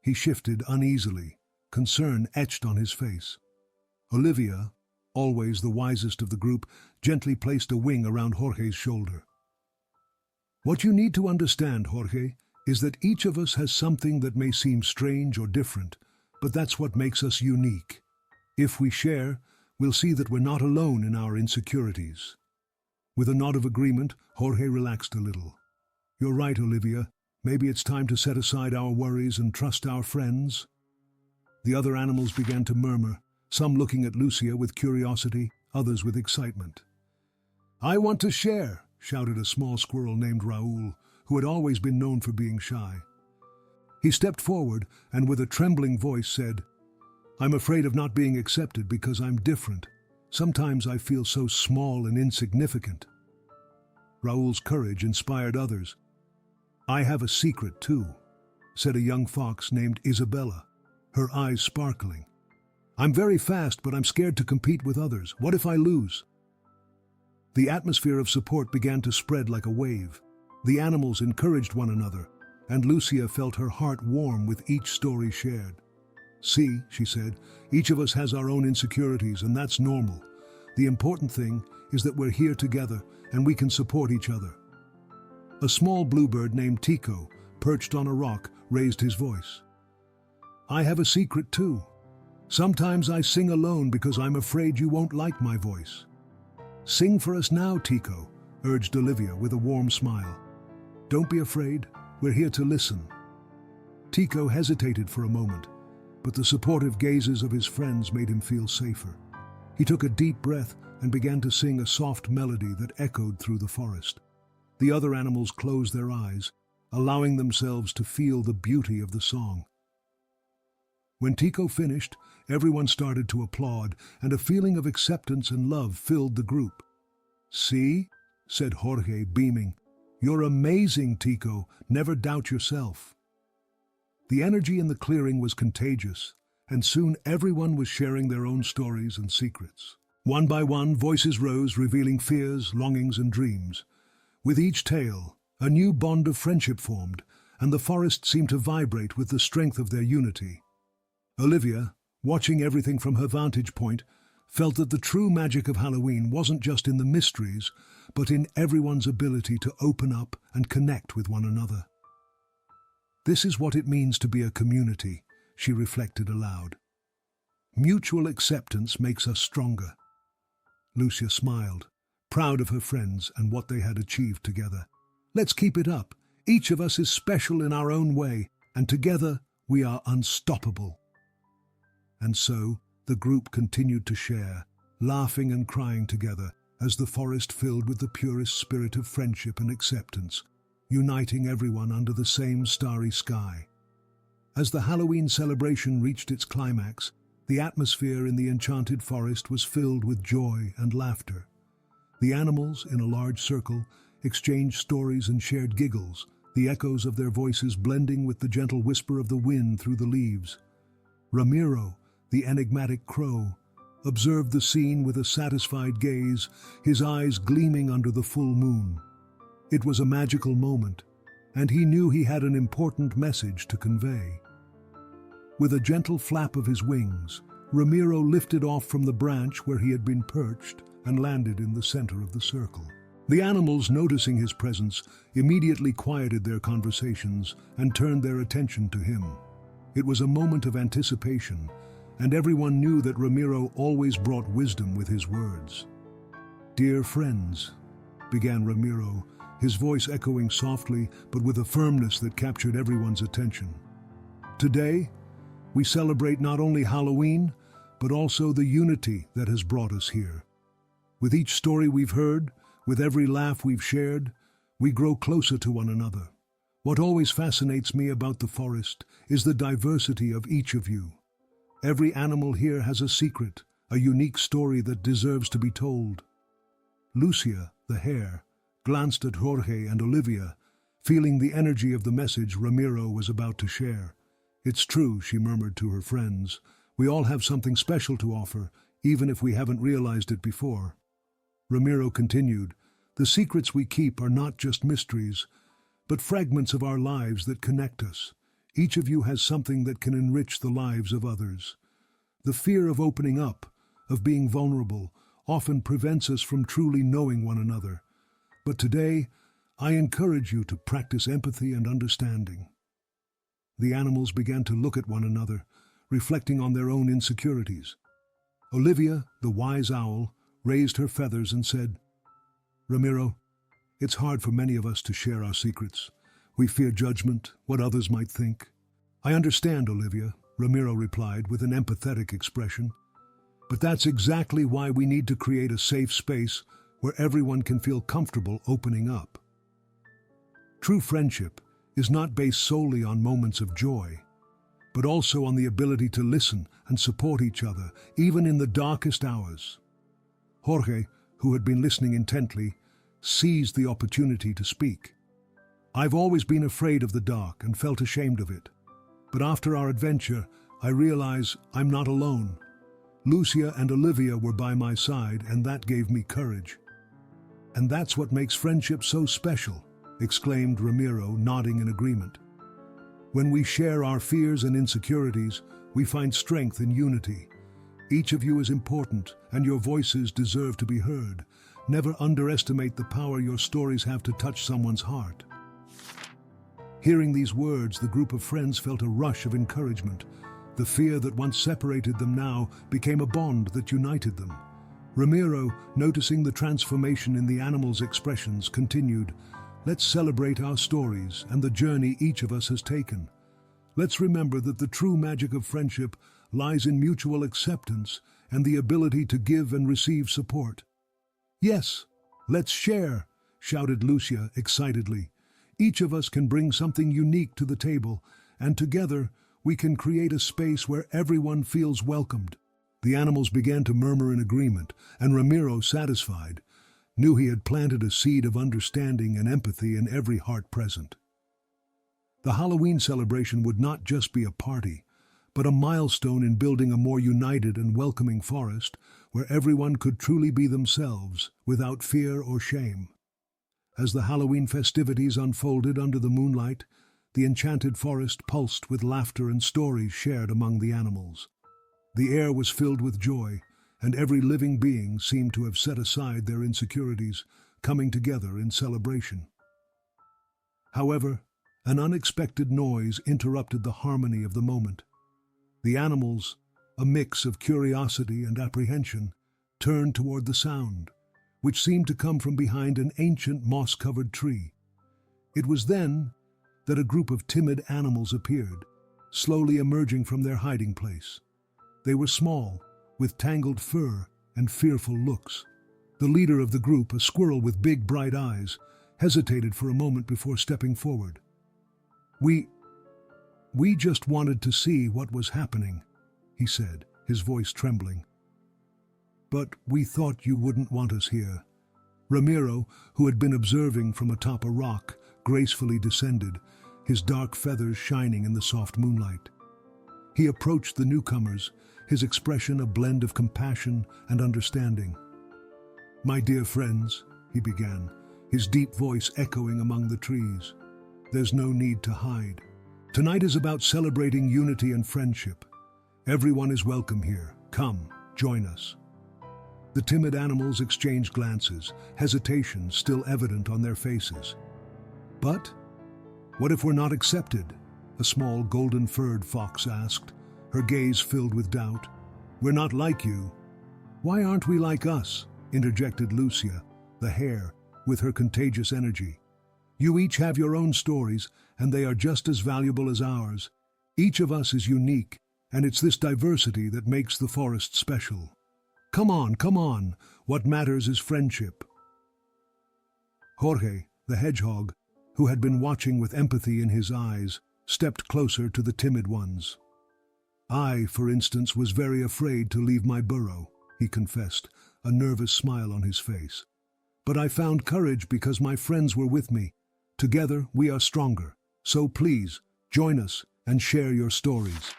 Speaker 1: He shifted uneasily, concern etched on his face. Olivia, always the wisest of the group, gently placed a wing around Jorge's shoulder. "What you need to understand, Jorge, is that each of us has something that may seem strange or different, but that's what makes us unique. If we share, we'll see that we're not alone in our insecurities." With a nod of agreement, Jorge relaxed a little. "You're right, Olivia. Maybe it's time to set aside our worries and trust our friends." The other animals began to murmur, some looking at Lucia with curiosity, others with excitement. "I want to share," shouted a small squirrel named Raoul, who had always been known for being shy. He stepped forward and with a trembling voice said, "I'm afraid of not being accepted because I'm different. Sometimes I feel so small and insignificant." Raoul's courage inspired others. "I have a secret too," said a young fox named Isabella, her eyes sparkling. "I'm very fast, but I'm scared to compete with others. What if I lose?" The atmosphere of support began to spread like a wave. The animals encouraged one another, and Lucia felt her heart warm with each story shared. "See," she said, "each of us has our own insecurities, and that's normal. The important thing is that we're here together, and we can support each other." A small bluebird named Tico, perched on a rock, raised his voice. "I have a secret too. Sometimes I sing alone because I'm afraid you won't like my voice." "Sing for us now, Tico," urged Olivia with a warm smile. "Don't be afraid, we're here to listen." Tico hesitated for a moment, but the supportive gazes of his friends made him feel safer. He took a deep breath and began to sing a soft melody that echoed through the forest. The other animals closed their eyes, allowing themselves to feel the beauty of the song. When Tico finished, everyone started to applaud, and a feeling of acceptance and love filled the group. "See," said Jorge, beaming. "You're amazing, Tico. Never doubt yourself." The energy in the clearing was contagious, and soon everyone was sharing their own stories and secrets. One by one, voices rose, revealing fears, longings, and dreams. With each tale, a new bond of friendship formed, and the forest seemed to vibrate with the strength of their unity. Olivia, watching everything from her vantage point, felt that the true magic of Halloween wasn't just in the mysteries, but in everyone's ability to open up and connect with one another. "This is what it means to be a community," she reflected aloud. "Mutual acceptance makes us stronger." Lucia smiled, proud of her friends and what they had achieved together. "Let's keep it up. Each of us is special in our own way, and together we are unstoppable." And so, the group continued to share, laughing and crying together, as the forest filled with the purest spirit of friendship and acceptance, uniting everyone under the same starry sky. As the Halloween celebration reached its climax, the atmosphere in the enchanted forest was filled with joy and laughter. The animals, in a large circle, exchanged stories and shared giggles, the echoes of their voices blending with the gentle whisper of the wind through the leaves. Ramiro, the enigmatic crow, observed the scene with a satisfied gaze, his eyes gleaming under the full moon. It was a magical moment, and he knew he had an important message to convey. With a gentle flap of his wings, Ramiro lifted off from the branch where he had been perched and landed in the center of the circle. The animals, noticing his presence, immediately quieted their conversations and turned their attention to him. It was a moment of anticipation, and everyone knew that Ramiro always brought wisdom with his words. "Dear friends," began Ramiro, his voice echoing softly but with a firmness that captured everyone's attention. "Today, we celebrate not only Halloween, but also the unity that has brought us here. With each story we've heard, with every laugh we've shared, we grow closer to one another. What always fascinates me about the forest is the diversity of each of you. Every animal here has a secret, a unique story that deserves to be told." Lucia, the hare, glanced at Jorge and Olivia, feeling the energy of the message Ramiro was about to share. "It's true," she murmured to her friends. "We all have something special to offer, even if we haven't realized it before." Ramiro continued, "The secrets we keep are not just mysteries, but fragments of our lives that connect us. Each of you has something that can enrich the lives of others. The fear of opening up, of being vulnerable, often prevents us from truly knowing one another. But today, I encourage you to practice empathy and understanding." The animals began to look at one another, reflecting on their own insecurities. Olivia, the wise owl, raised her feathers and said, "Ramiro, it's hard for many of us to share our secrets. We fear judgment, what others might think." "I understand, Olivia," Ramiro replied with an empathetic expression. "But that's exactly why we need to create a safe space where everyone can feel comfortable opening up. True friendship is not based solely on moments of joy, but also on the ability to listen and support each other, even in the darkest hours." Jorge, who had been listening intently, seized the opportunity to speak. "I've always been afraid of the dark and felt ashamed of it. But after our adventure, I realize I'm not alone. Lucia and Olivia were by my side, and that gave me courage." "And that's what makes friendship so special," exclaimed Ramiro, nodding in agreement. "When we share our fears and insecurities, we find strength in unity. Each of you is important, and your voices deserve to be heard. Never underestimate the power your stories have to touch someone's heart." Hearing these words, the group of friends felt a rush of encouragement. The fear that once separated them now became a bond that united them. Ramiro, noticing the transformation in the animals' expressions, continued, "Let's celebrate our stories and the journey each of us has taken. Let's remember that the true magic of friendship lies in mutual acceptance and the ability to give and receive support." "Yes, let's share," shouted Lucia excitedly. "Each of us can bring something unique to the table, and together we can create a space where everyone feels welcomed." The animals began to murmur in agreement, and Ramiro, satisfied, knew he had planted a seed of understanding and empathy in every heart present. The Halloween celebration would not just be a party, but a milestone in building a more united and welcoming forest where everyone could truly be themselves without fear or shame. As the Halloween festivities unfolded under the moonlight, the enchanted forest pulsed with laughter and stories shared among the animals. The air was filled with joy, and every living being seemed to have set aside their insecurities, coming together in celebration. However, an unexpected noise interrupted the harmony of the moment. The animals, a mix of curiosity and apprehension, turned toward the sound, which seemed to come from behind an ancient moss-covered tree. It was then that a group of timid animals appeared, slowly emerging from their hiding place. They were small, with tangled fur and fearful looks. The leader of the group, a squirrel with big bright eyes, hesitated for a moment before stepping forward. We just wanted to see what was happening," he said, his voice trembling. "But we thought you wouldn't want us here." Ramiro, who had been observing from atop a rock, gracefully descended, his dark feathers shining in the soft moonlight. He approached the newcomers, his expression a blend of compassion and understanding. "My dear friends," he began, his deep voice echoing among the trees, "there's no need to hide. Tonight is about celebrating unity and friendship. Everyone is welcome here. Come, join us." The timid animals exchanged glances, hesitation still evident on their faces. "But what if we're not accepted?" a small golden-furred fox asked, her gaze filled with doubt. "We're not like you." "Why aren't we like us?" interjected Lucia, the hare, with her contagious energy. "You each have your own stories, and they are just as valuable as ours. Each of us is unique, and it's this diversity that makes the forest special. Come on, come on. What matters is friendship." Jorge, the hedgehog, who had been watching with empathy in his eyes, stepped closer to the timid ones. "I, for instance, was very afraid to leave my burrow," he confessed, a nervous smile on his face. "But I found courage because my friends were with me. Together we are stronger. So please, join us and share your stories."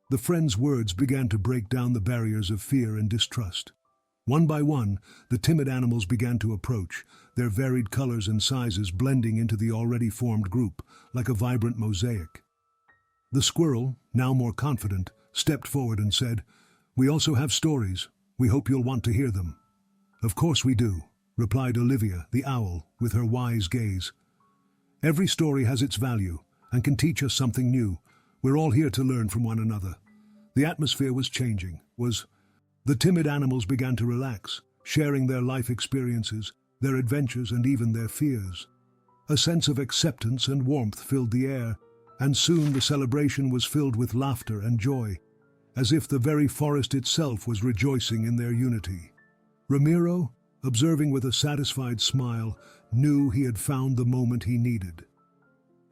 Speaker 1: The friends' words began to break down the barriers of fear and distrust. One by one, the timid animals began to approach, their varied colors and sizes blending into the already formed group, like a vibrant mosaic. The squirrel, now more confident, stepped forward and said, "We also have stories. We hope you'll want to hear them." "Of course we do," replied Olivia, the owl, with her wise gaze. "Every story has its value and can teach us something new. We're all here to learn from one another." The atmosphere was changing. The timid animals began to relax, sharing their life experiences, their adventures, and even their fears. A sense of acceptance and warmth filled the air, and soon the celebration was filled with laughter and joy, as if the very forest itself was rejoicing in their unity. Ramiro, observing with a satisfied smile, knew he had found the moment he needed.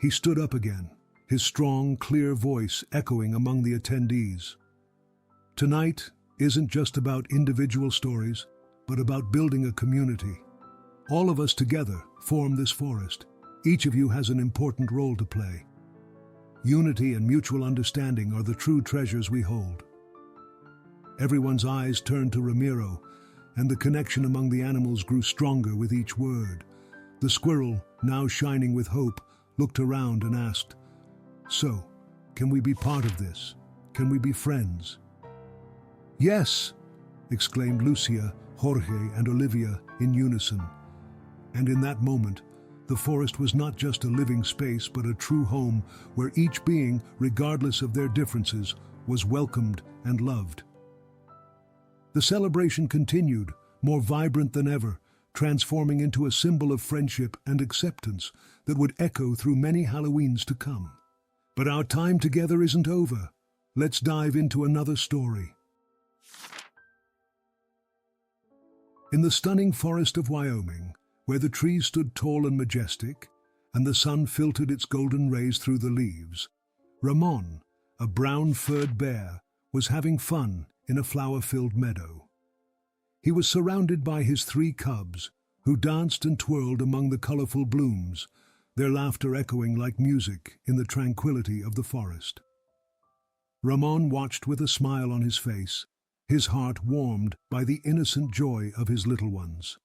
Speaker 1: He stood up again, his strong, clear voice echoing among the attendees. "Tonight isn't just about individual stories, but about building a community. All of us together form this forest. Each of you has an important role to play. Unity and mutual understanding are the true treasures we hold." Everyone's eyes turned to Ramiro, and the connection among the animals grew stronger with each word. The squirrel, now shining with hope, looked around and asked, "So, can we be part of this? Can we be friends?" "Yes!" exclaimed Lucia, Jorge, and Olivia in unison. And in that moment, the forest was not just a living space but a true home where each being, regardless of their differences, was welcomed and loved. The celebration continued, more vibrant than ever, transforming into a symbol of friendship and acceptance that would echo through many Halloweens to come. But our time together isn't over. Let's dive into another story. In the stunning forest of Wyoming, where the trees stood tall and majestic, and the sun filtered its golden rays through the leaves, Ramon, a brown-furred bear, was having fun in a flower-filled meadow. He was surrounded by his 3 cubs, who danced and twirled among the colorful blooms, their laughter echoing like music in the tranquility of the forest. Ramon watched with a smile on his face, his heart warmed by the innocent joy of his little ones.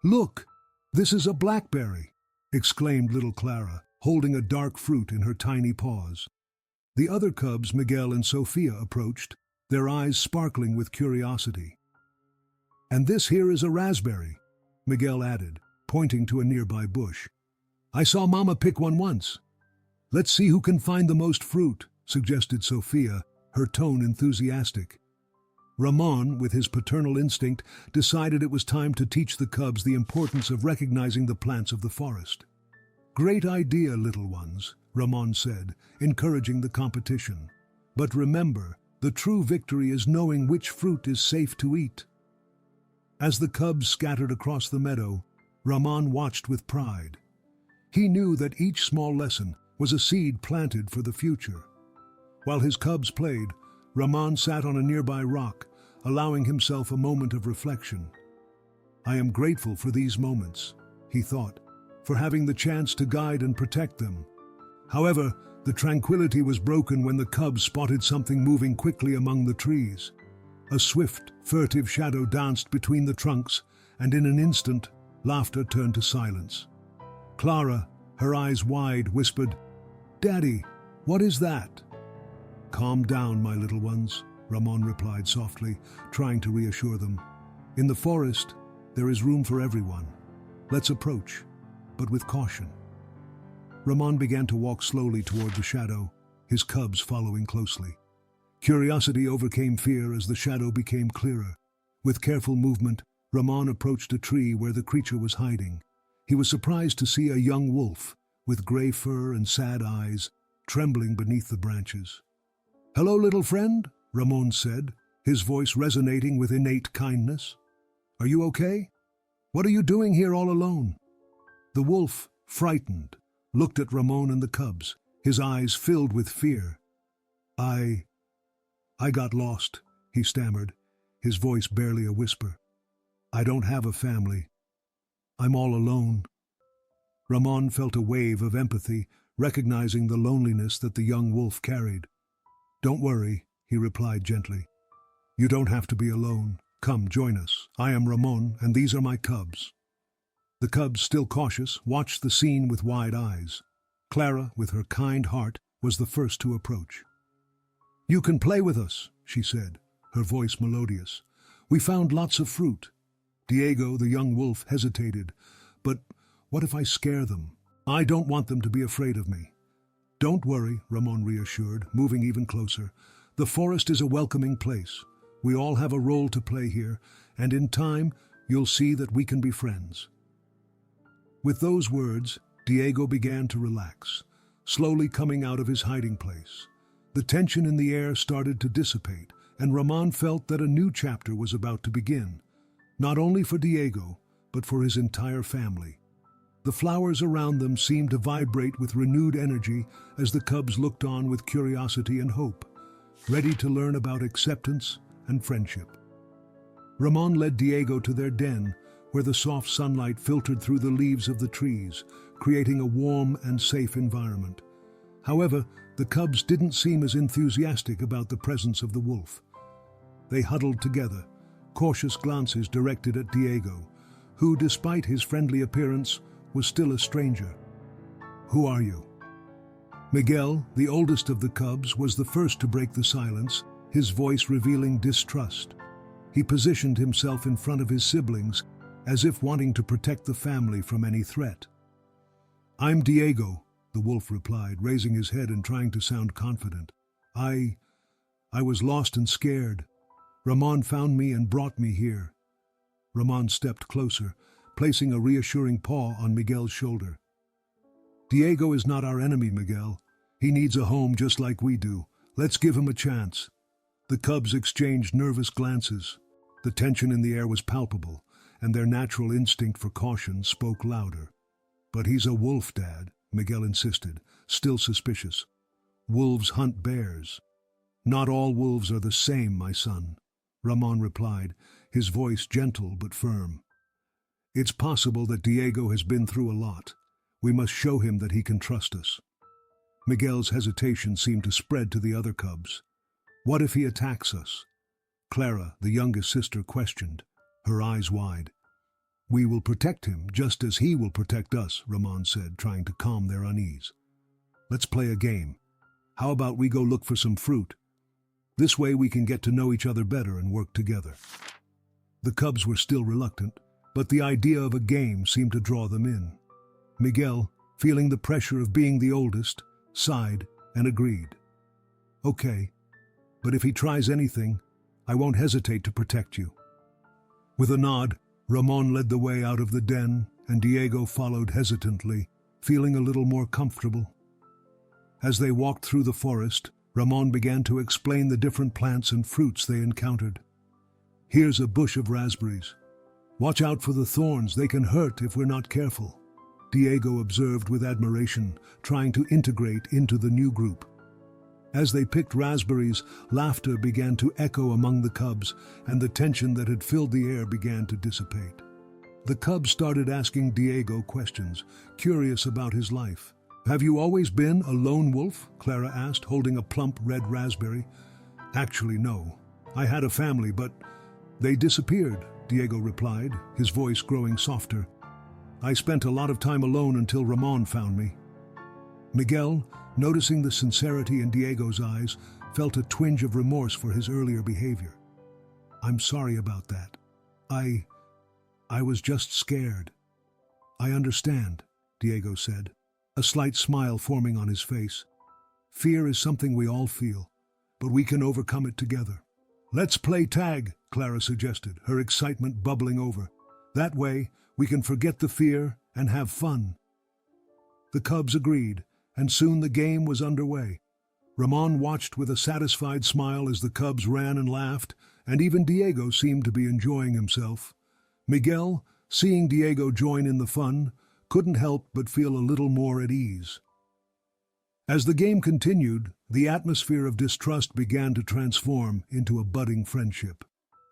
Speaker 1: "Look, this is a blackberry," exclaimed little Clara, holding a dark fruit in her tiny paws. The other cubs, Miguel and Sophia, approached, their eyes sparkling with curiosity. "And this here is a raspberry," Miguel added, pointing to a nearby bush. "I saw Mama pick one once." "Let's see who can find the most fruit," suggested Sophia, her tone enthusiastic. Ramon, with his paternal instinct, decided it was time to teach the cubs the importance of recognizing the plants of the forest. "Great idea, little ones," Ramon said, encouraging the competition. "But remember, the true victory is knowing which fruit is safe to eat." As the cubs scattered across the meadow, Ramon watched with pride. He knew that each small lesson was a seed planted for the future. While his cubs played, Ramon sat on a nearby rock, allowing himself a moment of reflection. "I am grateful for these moments," he thought, "for having the chance to guide and protect them. However, The tranquility was broken when the cubs spotted something moving quickly among the trees. A swift, furtive shadow danced between the trunks, and in an instant, laughter turned to silence. Clara, her eyes wide, whispered, "Daddy, what is that?" "Calm down, my little ones," Ramon replied softly, trying to reassure them. "In the forest, there is room for everyone. Let's approach, but with caution." Ramon began to walk slowly toward the shadow, his cubs following closely. Curiosity overcame fear as the shadow became clearer. With careful movement, Ramon approached a tree where the creature was hiding. He was surprised to see a young wolf, with gray fur and sad eyes, trembling beneath the branches. "Hello, little friend," Ramon said, his voice resonating with innate kindness. "Are you okay? What are you doing here all alone?" The wolf, frightened, looked at Ramon and the cubs, his eyes filled with fear. I got lost," he stammered, his voice barely a whisper. "I don't have a family. I'm all alone." Ramon felt a wave of empathy, recognizing the loneliness that the young wolf carried. "Don't worry," he replied gently. "You don't have to be alone. Come, join us. I am Ramon, and these are my cubs." The cubs, still cautious, watched the scene with wide eyes. Clara, with her kind heart, was the first to approach. "You can play with us," she said, her voice melodious. "We found lots of fruit." Diego, the young wolf, hesitated. "But what if I scare them? I don't want them to be afraid of me." "Don't worry," Ramon reassured, moving even closer. "The forest is a welcoming place. We all have a role to play here, and in time, you'll see that we can be friends." With those words, Diego began to relax, slowly coming out of his hiding place. The tension in the air started to dissipate, and Ramon felt that a new chapter was about to begin, not only for Diego, but for his entire family. The flowers around them seemed to vibrate with renewed energy as the cubs looked on with curiosity and hope, ready to learn about acceptance and friendship. Ramon led Diego to their den, where the soft sunlight filtered through the leaves of the trees, creating a warm and safe environment. However, the cubs didn't seem as enthusiastic about the presence of the wolf. They huddled together, cautious glances directed at Diego, who, despite his friendly appearance, was still a stranger. "Who are you?" Miguel, the oldest of the cubs, was the first to break the silence, his voice revealing distrust. He positioned himself in front of his siblings, as if wanting to protect the family from any threat. "I'm Diego," the wolf replied, raising his head and trying to sound confident. I was lost and scared. Ramon found me and brought me here." Ramon stepped closer, placing a reassuring paw on Miguel's shoulder. "Diego is not our enemy, Miguel. He needs a home just like we do. Let's give him a chance." The cubs exchanged nervous glances. The tension in the air was palpable, and their natural instinct for caution spoke louder. "But he's a wolf, Dad," Miguel insisted, still suspicious. "Wolves hunt bears." "Not all wolves are the same, my son," Ramon replied, his voice gentle but firm. "It's possible that Diego has been through a lot. We must show him that he can trust us." Miguel's hesitation seemed to spread to the other cubs. "What if he attacks us?" Clara, the youngest sister, questioned, her eyes wide. "We will protect him just as he will protect us," Ramon said, trying to calm their unease. "Let's play a game. How about we go look for some fruit? This way we can get to know each other better and work together." The cubs were still reluctant, but the idea of a game seemed to draw them in. Miguel, feeling the pressure of being the oldest, sighed and agreed. "Okay, but if he tries anything, I won't hesitate to protect you." With a nod, Ramon led the way out of the den, and Diego followed hesitantly, feeling a little more comfortable. As they walked through the forest, Ramon began to explain the different plants and fruits they encountered. "Here's a bush of raspberries. Watch out for the thorns, they can hurt if we're not careful," Diego observed with admiration, trying to integrate into the new group. As they picked raspberries, laughter began to echo among the cubs, and the tension that had filled the air began to dissipate. The cubs started asking Diego questions, curious about his life. Have you always been a lone wolf? Clara asked, holding a plump red raspberry. Actually, no. I had a family, but they disappeared, Diego replied, his voice growing softer. I spent a lot of time alone until Ramon found me. Miguel, noticing the sincerity in Diego's eyes, felt a twinge of remorse for his earlier behavior. I'm sorry about that. I was just scared. I understand, Diego said, a slight smile forming on his face. Fear is something we all feel, but we can overcome it together. Let's play tag, Clara suggested, her excitement bubbling over. That way, we can forget the fear and have fun. The cubs agreed, and soon the game was underway. Ramon watched with a satisfied smile as the cubs ran and laughed, and even Diego seemed to be enjoying himself. Miguel, seeing Diego join in the fun, couldn't help but feel a little more at ease. As the game continued, the atmosphere of distrust began to transform into a budding friendship.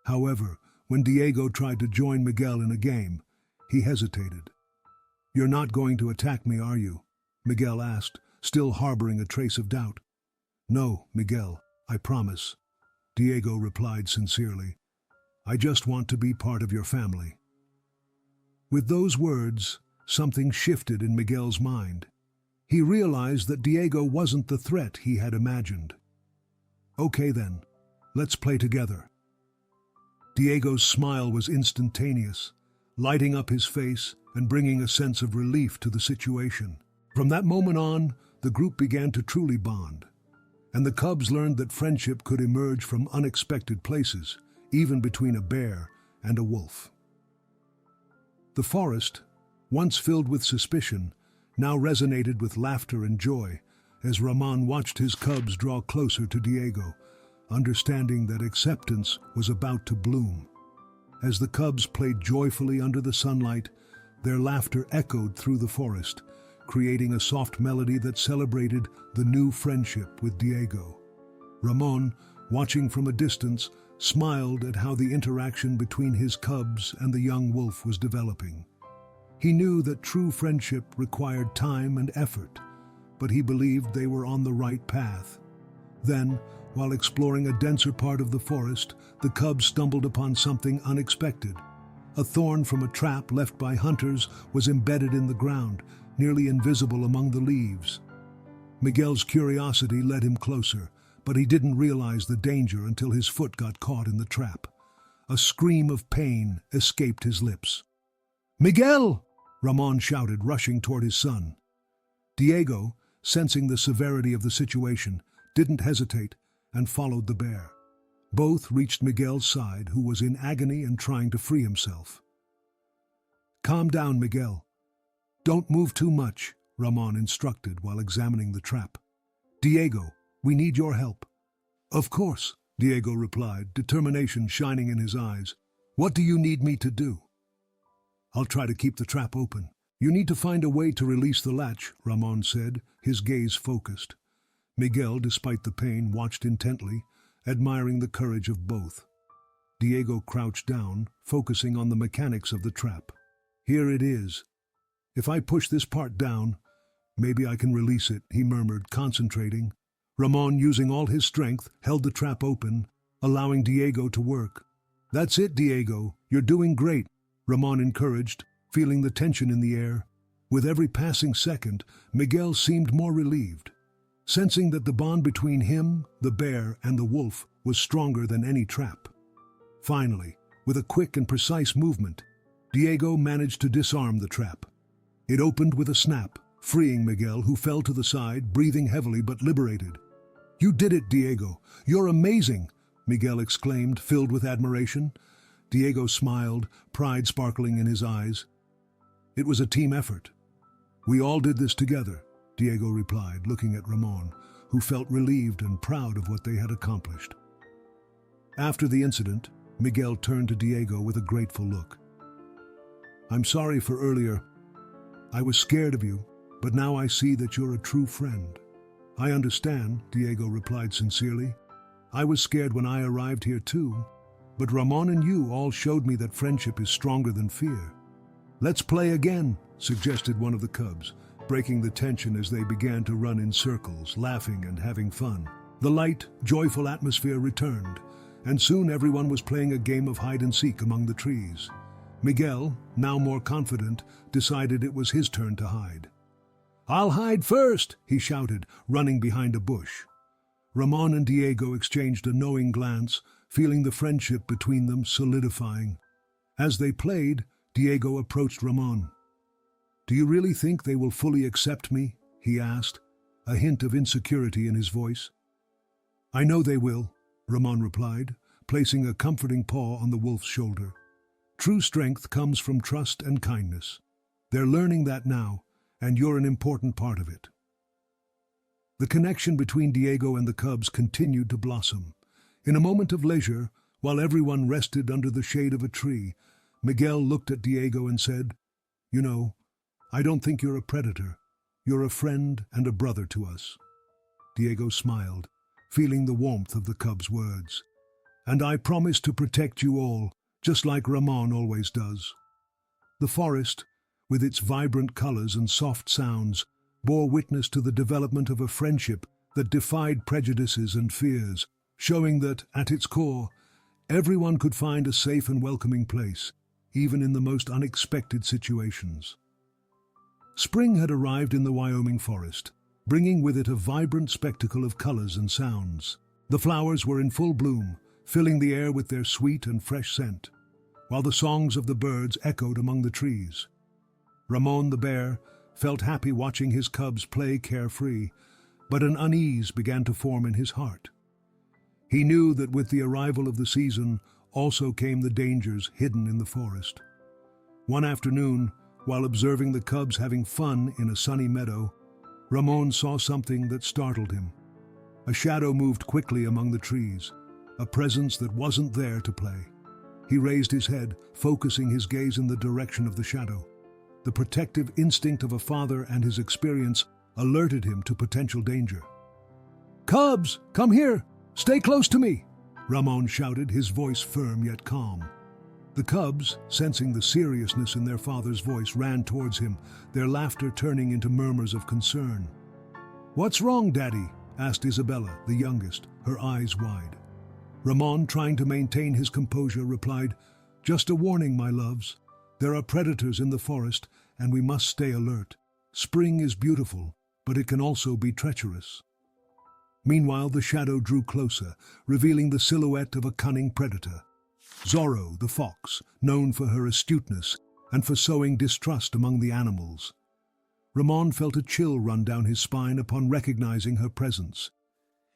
Speaker 1: However, when Diego tried to join Miguel in a game, he hesitated. You're not going to attack me, are you? Miguel asked, still harboring a trace of doubt. No, Miguel, I promise, Diego replied sincerely. I just want to be part of your family. With those words, something shifted in Miguel's mind. He realized that Diego wasn't the threat he had imagined. Okay then, let's play together. Diego's smile was instantaneous, lighting up his face and bringing a sense of relief to the situation. From that moment on, the group began to truly bond, and the cubs learned that friendship could emerge from unexpected places, even between a bear and a wolf. The forest, once filled with suspicion, now resonated with laughter and joy as Ramon watched his cubs draw closer to Diego, understanding that acceptance was about to bloom. As the cubs played joyfully under the sunlight, their laughter echoed through the forest, creating a soft melody that celebrated the new friendship with Diego. Ramon, watching from a distance, smiled at how the interaction between his cubs and the young wolf was developing. He knew that true friendship required time and effort, but he believed they were on the right path. Then, while exploring a denser part of the forest, the cubs stumbled upon something unexpected. A thorn from a trap left by hunters was embedded in the ground, nearly invisible among the leaves. Miguel's curiosity led him closer, but he didn't realize the danger until his foot got caught in the trap. A scream of pain escaped his lips. "Miguel!" Ramon shouted, rushing toward his son. Diego, sensing the severity of the situation, didn't hesitate and followed the bear. Both reached Miguel's side, who was in agony and trying to free himself. "Calm down, Miguel. Don't move too much," Ramon instructed while examining the trap. "Diego, we need your help." "Of course," Diego replied, determination shining in his eyes. "What do you need me to do?" "I'll try to keep the trap open. You need to find a way to release the latch," Ramon said, his gaze focused. Miguel, despite the pain, watched intently, admiring the courage of both. Diego crouched down, focusing on the mechanics of the trap. "Here it is. If I push this part down, maybe I can release it," he murmured, concentrating. Ramon, using all his strength, held the trap open, allowing Diego to work. "That's it, Diego. You're doing great," Ramon encouraged, feeling the tension in the air. With every passing second, Miguel seemed more relieved, sensing that the bond between him, the bear, and the wolf was stronger than any trap. Finally, with a quick and precise movement, Diego managed to disarm the trap. It opened with a snap, freeing Miguel, who fell to the side, breathing heavily but liberated. "You did it, Diego. You're amazing," Miguel exclaimed, filled with admiration. Diego smiled, pride sparkling in his eyes. "It was a team effort. We all did this together," Diego replied, looking at Ramon, who felt relieved and proud of what they had accomplished. After the incident, Miguel turned to Diego with a grateful look. "I'm sorry for earlier. I was scared of you, but now I see that you're a true friend." "I understand," Diego replied sincerely. "I was scared when I arrived here too, but Ramon and you all showed me that friendship is stronger than fear." "Let's play again," suggested one of the cubs, breaking the tension as they began to run in circles, laughing and having fun. The light, joyful atmosphere returned, and soon everyone was playing a game of hide-and-seek among the trees. Miguel, now more confident, decided it was his turn to hide. "I'll hide first," he shouted, running behind a bush. Ramon and Diego exchanged a knowing glance, feeling the friendship between them solidifying. As they played, Diego approached Ramon. "Do you really think they will fully accept me?" he asked, a hint of insecurity in his voice. "I know they will," Ramon replied, placing a comforting paw on the wolf's shoulder. "True strength comes from trust and kindness. They're learning that now, and you're an important part of it." The connection between Diego and the cubs continued to blossom. In a moment of leisure, while everyone rested under the shade of a tree, Miguel looked at Diego and said, "You know, I don't think you're a predator. You're a friend and a brother to us." Diego smiled, feeling the warmth of the cub's words. "And I promise to protect you all, just like Ramon always does." The forest, with its vibrant colors and soft sounds, bore witness to the development of a friendship that defied prejudices and fears, showing that, at its core, everyone could find a safe and welcoming place, even in the most unexpected situations. Spring had arrived in the Wyoming forest, bringing with it a vibrant spectacle of colors and sounds. The flowers were in full bloom, filling the air with their sweet and fresh scent, while the songs of the birds echoed among the trees. Ramon the bear felt happy watching his cubs play carefree, but an unease began to form in his heart. He knew that with the arrival of the season also came the dangers hidden in the forest. One afternoon, while observing the cubs having fun in a sunny meadow, Ramon saw something that startled him. A shadow moved quickly among the trees, a presence that wasn't there to play. He raised his head, focusing his gaze in the direction of the shadow. The protective instinct of a father and his experience alerted him to potential danger. "Cubs, come here! Stay close to me!" Ramon shouted, his voice firm yet calm. The cubs, sensing the seriousness in their father's voice, ran towards him, their laughter turning into murmurs of concern. "What's wrong, Daddy?" asked Isabella, the youngest, her eyes wide. Ramon, trying to maintain his composure, replied, "Just a warning, my loves. There are predators in the forest, and we must stay alert. Spring is beautiful, but it can also be treacherous." Meanwhile, the shadow drew closer, revealing the silhouette of a cunning predator. Zorro, the fox, known for her astuteness and for sowing distrust among the animals. Ramon felt a chill run down his spine upon recognizing her presence.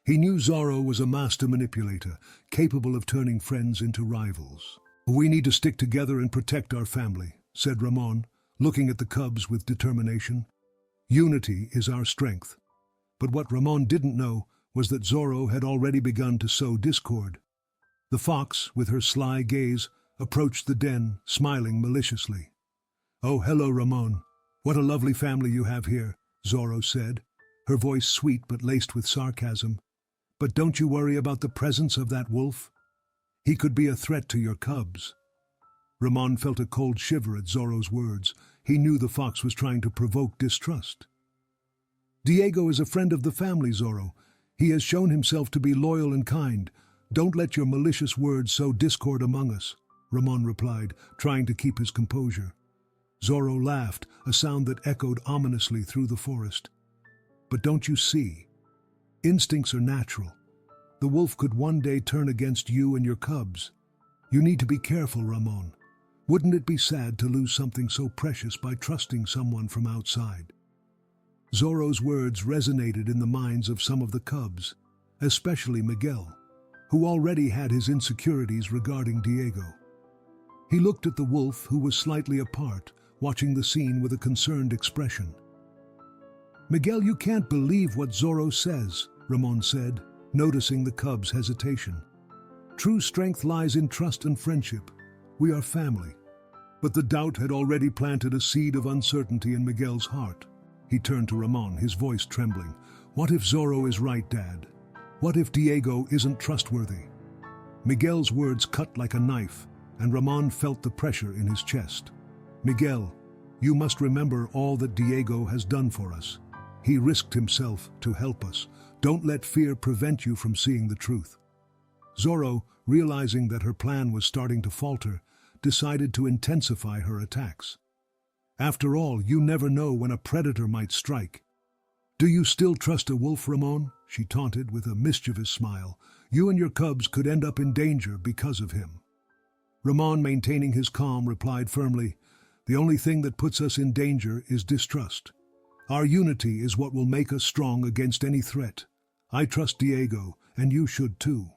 Speaker 1: He knew Zorro was a master manipulator, capable of turning friends into rivals. "We need to stick together and protect our family," said Ramon, looking at the cubs with determination. "Unity is our strength." But what Ramon didn't know was that Zorro had already begun to sow discord. The fox, with her sly gaze, approached the den, smiling maliciously. "Oh, hello, Ramon. What a lovely family you have here," Zorro said, her voice sweet but laced with sarcasm. "But don't you worry about the presence of that wolf. He could be a threat to your cubs." Ramon felt a cold shiver at Zorro's words. He knew the fox was trying to provoke distrust. "Diego is a friend of the family, Zorro. He has shown himself to be loyal and kind. Don't let your malicious words sow discord among us," Ramon replied, trying to keep his composure. Zorro laughed, a sound that echoed ominously through the forest. "But don't you see? Instincts are natural. The wolf could one day turn against you and your cubs. You need to be careful, Ramon. Wouldn't it be sad to lose something so precious by trusting someone from outside?" Zorro's words resonated in the minds of some of the cubs, especially Miguel, who already had his insecurities regarding Diego. He looked at the wolf, who was slightly apart, watching the scene with a concerned expression. "Miguel, you can't believe what Zorro says," Ramon said, noticing the cub's hesitation. "True strength lies in trust and friendship. We are family." But the doubt had already planted a seed of uncertainty in Miguel's heart. He turned to Ramon, his voice trembling. "What if Zorro is right, Dad? What if Diego isn't trustworthy?" Miguel's words cut like a knife, and Ramon felt the pressure in his chest. "Miguel, You must remember all that Diego has done for us. He risked himself to help us. Don't let fear prevent you from seeing the truth." Zorro, realizing that her plan was starting to falter, decided to intensify her attacks. "After all, you never know when a predator might strike. Do you still trust a wolf, Ramon?" she taunted with a mischievous smile. "You and your cubs could end up in danger because of him." Ramon, maintaining his calm, replied firmly, "The only thing that puts us in danger is distrust. Our unity is what will make us strong against any threat. I trust Diego, and you should too."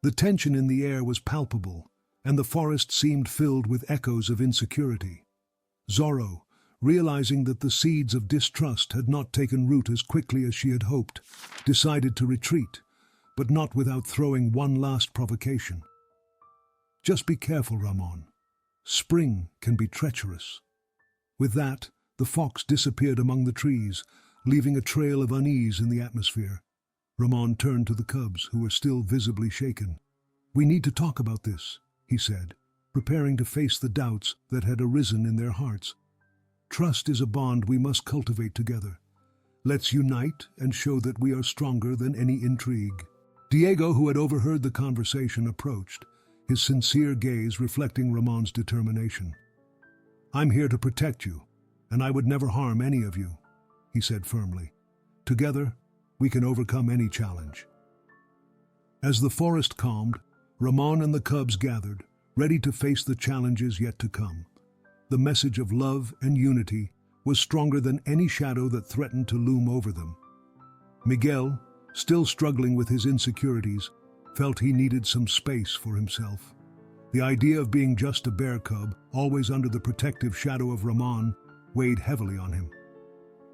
Speaker 1: The tension in the air was palpable, and the forest seemed filled with echoes of insecurity. Zorro, realizing that the seeds of distrust had not taken root as quickly as she had hoped, decided to retreat, but not without throwing one last provocation. "Just be careful, Ramon. Spring can be treacherous." With that, the fox disappeared among the trees, leaving a trail of unease in the atmosphere. Ramon turned to the cubs, who were still visibly shaken. "We need to talk about this," he said, preparing to face the doubts that had arisen in their hearts. "Trust is a bond we must cultivate together. Let's unite and show that we are stronger than any intrigue." Diego, who had overheard the conversation, approached, his sincere gaze reflecting Ramon's determination. "I'm here to protect you, and I would never harm any of you," he said firmly. "Together, we can overcome any challenge." As the forest calmed, Ramon and the cubs gathered, ready to face the challenges yet to come. The message of love and unity was stronger than any shadow that threatened to loom over them. Miguel, still struggling with his insecurities, felt he needed some space for himself. The idea of being just a bear cub, always under the protective shadow of Ramon, weighed heavily on him.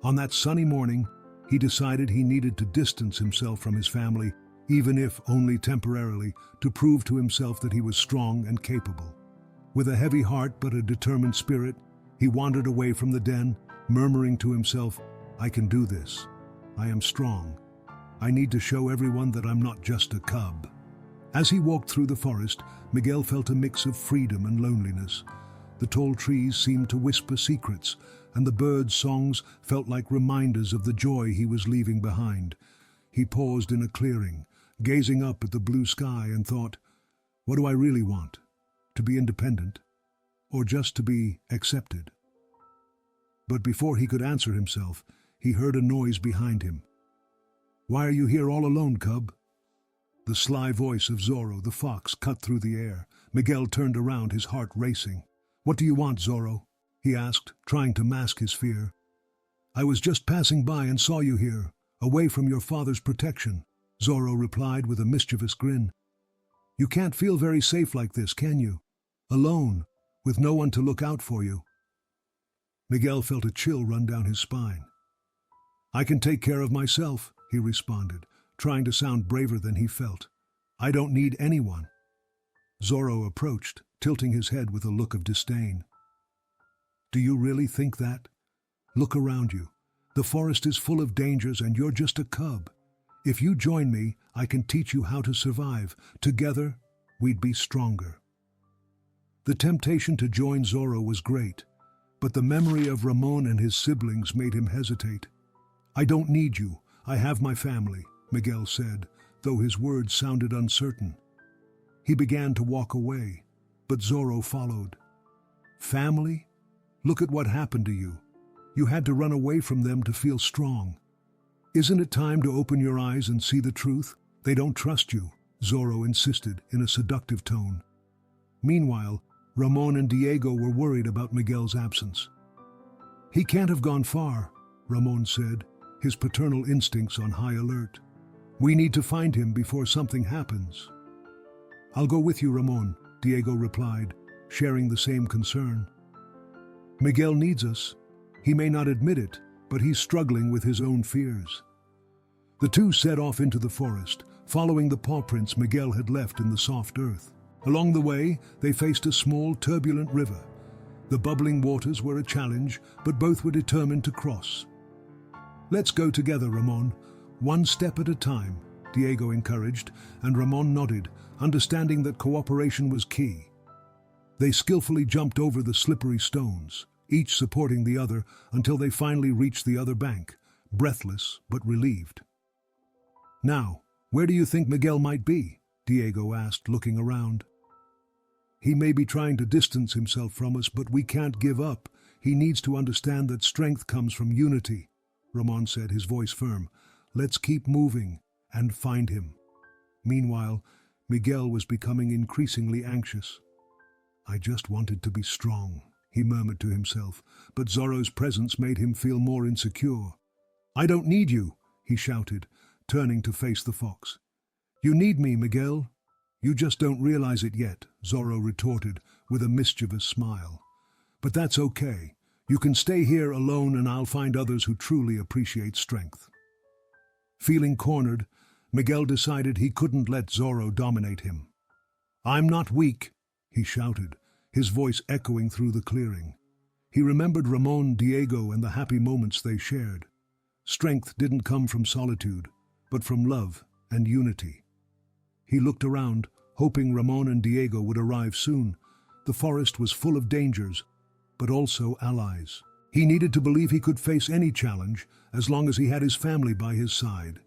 Speaker 1: On that sunny morning, he decided he needed to distance himself from his family, even if only temporarily, to prove to himself that he was strong and capable. With a heavy heart but a determined spirit, he wandered away from the den, murmuring to himself, "I can do this. I am strong. I need to show everyone that I'm not just a cub." As he walked through the forest, Miguel felt a mix of freedom and loneliness. The tall trees seemed to whisper secrets, and the birds' songs felt like reminders of the joy he was leaving behind. He paused in a clearing, gazing up at the blue sky, and thought, "What do I really want? To be independent? Or just to be accepted?" But before he could answer himself, he heard a noise behind him. "Why are you here all alone, cub?" The sly voice of Zorro, the fox, cut through the air. Miguel turned around, his heart racing. "What do you want, Zorro?" he asked, trying to mask his fear. "I was just passing by and saw you here, away from your father's protection," Zorro replied with a mischievous grin. "You can't feel very safe like this, can you? Alone, with no one to look out for you." Miguel felt a chill run down his spine. "I can take care of myself," he responded, trying to sound braver than he felt. "I don't need anyone." Zorro approached, tilting his head with a look of disdain. "Do you really think that? Look around you. The forest is full of dangers and you're just a cub. If you join me, I can teach you how to survive. Together, we'd be stronger." The temptation to join Zorro was great, but the memory of Ramon and his siblings made him hesitate. "I don't need you. I have my family," Miguel said, though his words sounded uncertain. He began to walk away, but Zorro followed. "Family? Look at what happened to you. You had to run away from them to feel strong. Isn't it time to open your eyes and see the truth? They don't trust you," Zorro insisted in a seductive tone. Meanwhile, Ramon and Diego were worried about Miguel's absence. "He can't have gone far," Ramon said, his paternal instincts on high alert. "We need to find him before something happens." "I'll go with you, Ramon," Diego replied, sharing the same concern. "Miguel needs us. He may not admit it, but he's struggling with his own fears." The two set off into the forest, following the paw prints Miguel had left in the soft earth. Along the way, they faced a small, turbulent river. The bubbling waters were a challenge, but both were determined to cross. "Let's go together, Ramon. One step at a time," Diego encouraged, and Ramon nodded, understanding that cooperation was key. They skillfully jumped over the slippery stones, each supporting the other until they finally reached the other bank, breathless but relieved. "Now, where do you think Miguel might be?" Diego asked, looking around. "He may be trying to distance himself from us, but we can't give up. He needs to understand that strength comes from unity," Ramon said, his voice firm. "Let's keep moving and find him." Meanwhile, Miguel was becoming increasingly anxious. "I just wanted to be strong," he murmured to himself, but Zorro's presence made him feel more insecure. "I don't need you," he shouted, turning to face the fox. "You need me, Miguel. You just don't realize it yet," Zorro retorted with a mischievous smile. "But that's okay. You can stay here alone and I'll find others who truly appreciate strength." Feeling cornered, Miguel decided he couldn't let Zorro dominate him. "I'm not weak," he shouted, his voice echoing through the clearing. He remembered Ramon, Diego, and the happy moments they shared. Strength didn't come from solitude, but from love and unity. He looked around, hoping Ramon and Diego would arrive soon. The forest was full of dangers, but also allies. He needed to believe he could face any challenge as long as he had his family by his side.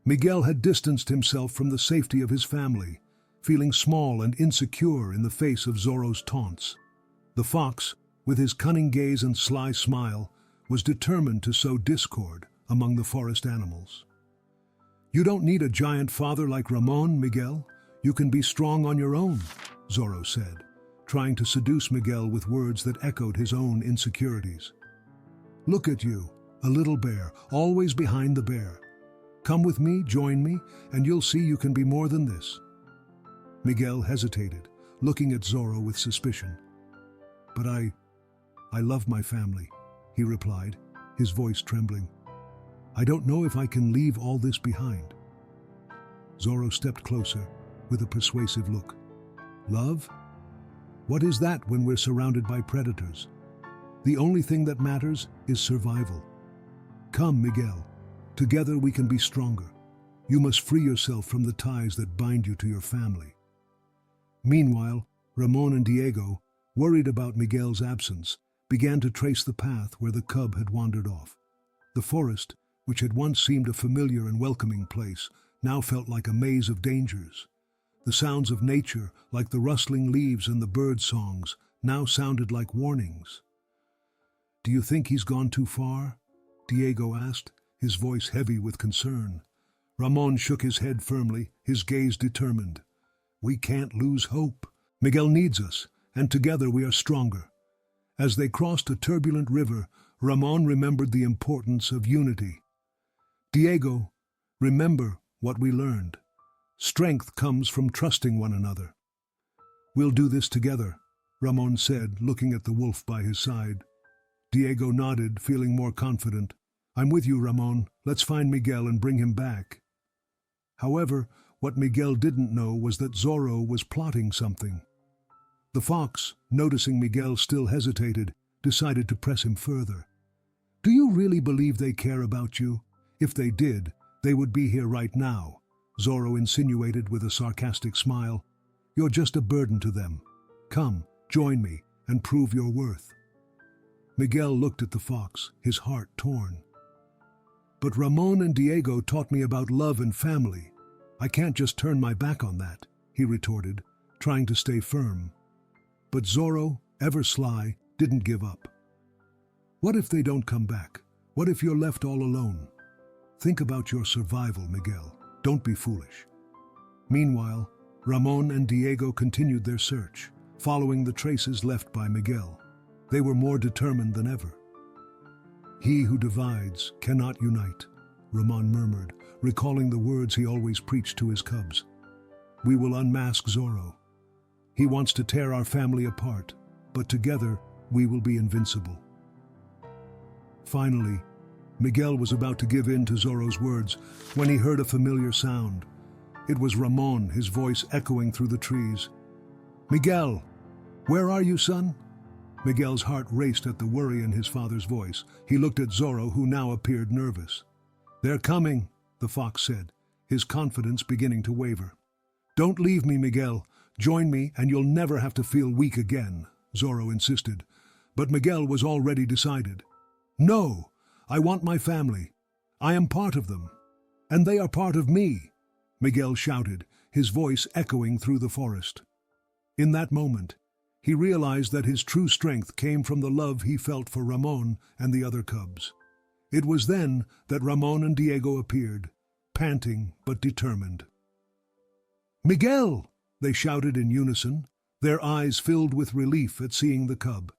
Speaker 1: Miguel had distanced himself from the safety of his family, feeling small and insecure in the face of Zorro's taunts. The fox, with his cunning gaze and sly smile, was determined to sow discord among the forest animals. "You don't need a giant father like Ramon, Miguel. You can be strong on your own," Zorro said, trying to seduce Miguel with words that echoed his own insecurities. "Look at you, a little bear, always behind the bear. Come with me, join me, and you'll see you can be more than this." Miguel hesitated, looking at Zorro with suspicion. "But I love my family," he replied, his voice trembling. "I don't know if I can leave all this behind." Zorro stepped closer, with a persuasive look. "Love? What is that when we're surrounded by predators? The only thing that matters is survival. Come, Miguel. Together we can be stronger. You must free yourself from the ties that bind you to your family." Meanwhile, Ramon and Diego, worried about Miguel's absence, began to trace the path where the cub had wandered off. The forest, which had once seemed a familiar and welcoming place, now felt like a maze of dangers. The sounds of nature, like the rustling leaves and the bird songs, now sounded like warnings. "Do you think he's gone too far?" Diego asked, his voice heavy with concern. Ramon shook his head firmly, his gaze determined. "We can't lose hope. Miguel needs us, and together we are stronger." As they crossed a turbulent river, Ramon remembered the importance of unity. "Diego, remember what we learned. Strength comes from trusting one another." "We'll do this together," Ramon said, looking at the wolf by his side. Diego nodded, feeling more confident. "I'm with you, Ramon. Let's find Miguel and bring him back." However, what Miguel didn't know was that Zorro was plotting something. The fox, noticing Miguel still hesitated, decided to press him further. "Do you really believe they care about you? If they did, they would be here right now," Zorro insinuated with a sarcastic smile. "You're just a burden to them. Come, join me, and prove your worth." Miguel looked at the fox, his heart torn. "But Ramon and Diego taught me about love and family. I can't just turn my back on that," he retorted, trying to stay firm. But Zorro, ever sly, didn't give up. "What if they don't come back? What if you're left all alone? Think about your survival, Miguel. Don't be foolish." Meanwhile, Ramon and Diego continued their search, following the traces left by Miguel. They were more determined than ever. "He who divides cannot unite," Ramon murmured, recalling the words he always preached to his cubs. "We will unmask Zorro. He wants to tear our family apart, but together we will be invincible." Finally, Miguel was about to give in to Zorro's words when he heard a familiar sound. It was Ramon, his voice echoing through the trees. "Miguel, where are you, son?" Miguel's heart raced at the worry in his father's voice. He looked at Zorro, who now appeared nervous. "They're coming," the fox said, his confidence beginning to waver. "Don't leave me, Miguel. Join me, and you'll never have to feel weak again," Zorro insisted, But Miguel was already decided. "No, I want my family. I am part of them. And they are part of me," Miguel shouted, his voice echoing through the forest. In that moment, he realized that his true strength came from the love he felt for Ramon and the other cubs. It was then that Ramon and Diego appeared, panting but determined. "Miguel!" they shouted in unison, their eyes filled with relief at seeing the cub.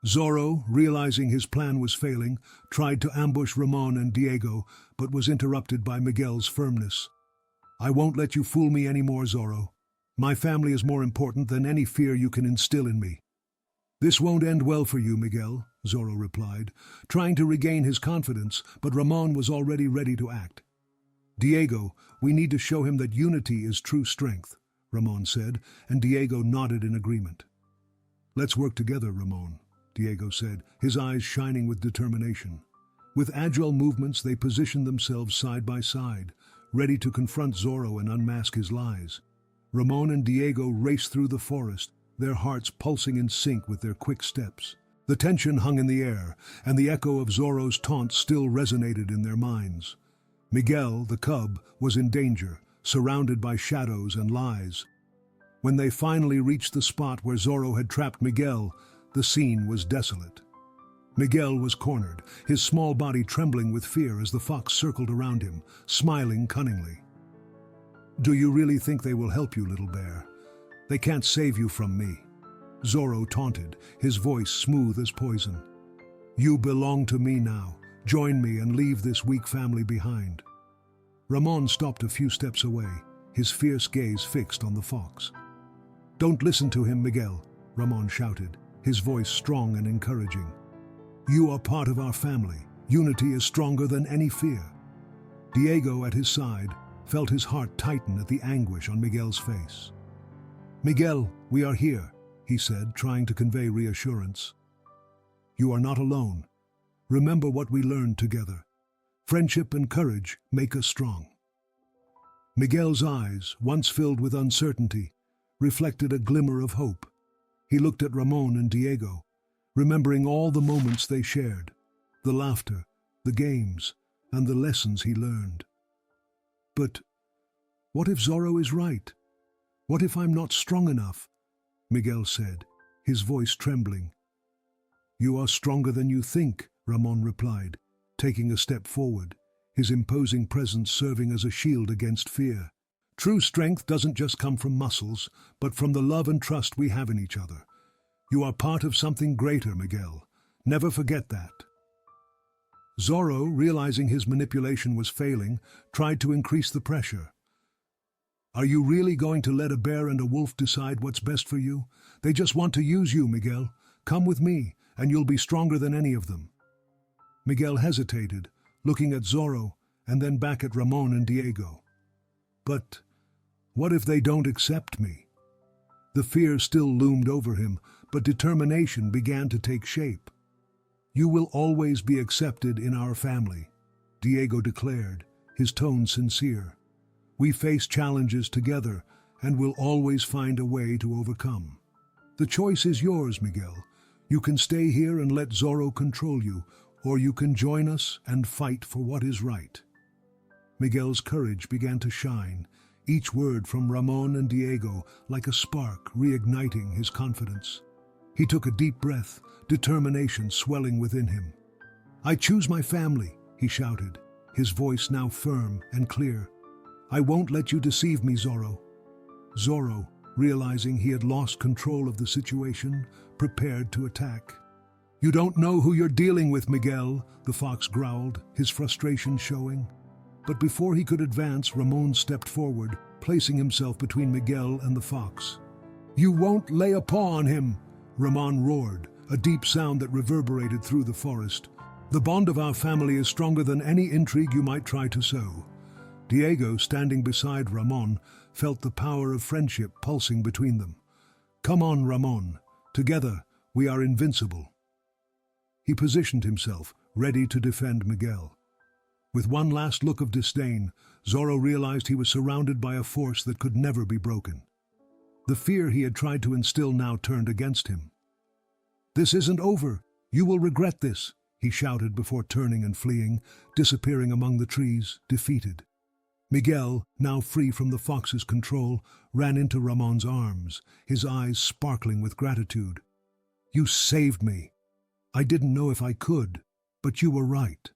Speaker 1: Zorro, realizing his plan was failing, tried to ambush Ramon and Diego, but was interrupted by Miguel's firmness. "I won't let you fool me anymore, Zorro. My family is more important than any fear you can instill in me." "This won't end well for you, Miguel," Zorro replied, trying to regain his confidence, but Ramon was already ready to act. "Diego, we need to show him that unity is true strength," Ramon said, and Diego nodded in agreement. "Let's work together, Ramon," Diego said, his eyes shining with determination. With agile movements, they positioned themselves side by side, ready to confront Zorro and unmask his lies. Ramon and Diego raced through the forest, their hearts pulsing in sync with their quick steps. The tension hung in the air, and the echo of Zorro's taunt still resonated in their minds. Miguel, the cub, was in danger, surrounded by shadows and lies. When they finally reached the spot where Zorro had trapped Miguel, the scene was desolate. Miguel was cornered, his small body trembling with fear as the fox circled around him, smiling cunningly. "Do you really think they will help you, little bear? They can't save you from me," Zorro taunted, his voice smooth as poison. "You belong to me now. Join me and leave this weak family behind." Ramon stopped a few steps away, his fierce gaze fixed on the fox. "Don't listen to him, Miguel," Ramon shouted, his voice strong and encouraging. "You are part of our family. Unity is stronger than any fear." Diego, at his side, felt his heart tighten at the anguish on Miguel's face. "Miguel, we are here," he said, trying to convey reassurance. "You are not alone. Remember what we learned together. Friendship and courage make us strong." Miguel's eyes, once filled with uncertainty, reflected a glimmer of hope. He looked at Ramon and Diego, remembering all the moments they shared, the laughter, the games, and the lessons he learned. "But what if Zorro is right? What if I'm not strong enough?" Miguel said, his voice trembling. "You are stronger than you think," Ramon replied, taking a step forward, his imposing presence serving as a shield against fear. "True strength doesn't just come from muscles, but from the love and trust we have in each other. You are part of something greater, Miguel. Never forget that." Zorro, realizing his manipulation was failing, tried to increase the pressure. "Are you really going to let a bear and a wolf decide what's best for you? They just want to use you, Miguel. Come with me, and you'll be stronger than any of them." Miguel hesitated, looking at Zorro and then back at Ramon and Diego. "But what if they don't accept me?" The fear still loomed over him, but determination began to take shape. "You will always be accepted in our family," Diego declared, his tone sincere. "We face challenges together and will always find a way to overcome. The choice is yours, Miguel. You can stay here and let Zorro control you, or you can join us and fight for what is right." Miguel's courage began to shine, each word from Ramon and Diego like a spark reigniting his confidence. He took a deep breath, determination swelling within him. "I choose my family," he shouted, his voice now firm and clear. "I won't let you deceive me, Zorro." Zorro, realizing he had lost control of the situation, prepared to attack. "You don't know who you're dealing with, Miguel," the fox growled, his frustration showing. But before he could advance, Ramon stepped forward, placing himself between Miguel and the fox. "You won't lay a paw on him!" Ramon roared, a deep sound that reverberated through the forest. "The bond of our family is stronger than any intrigue you might try to sow." Diego, standing beside Ramon, felt the power of friendship pulsing between them. "Come on, Ramon. Together, we are invincible." He positioned himself, ready to defend Miguel. With one last look of disdain, Zorro realized he was surrounded by a force that could never be broken. The fear he had tried to instill now turned against him. "This isn't over. You will regret this," he shouted before turning and fleeing, disappearing among the trees, defeated. Miguel, now free from the fox's control, ran into Ramon's arms, his eyes sparkling with gratitude. "You saved me. I didn't know if I could, but you were right."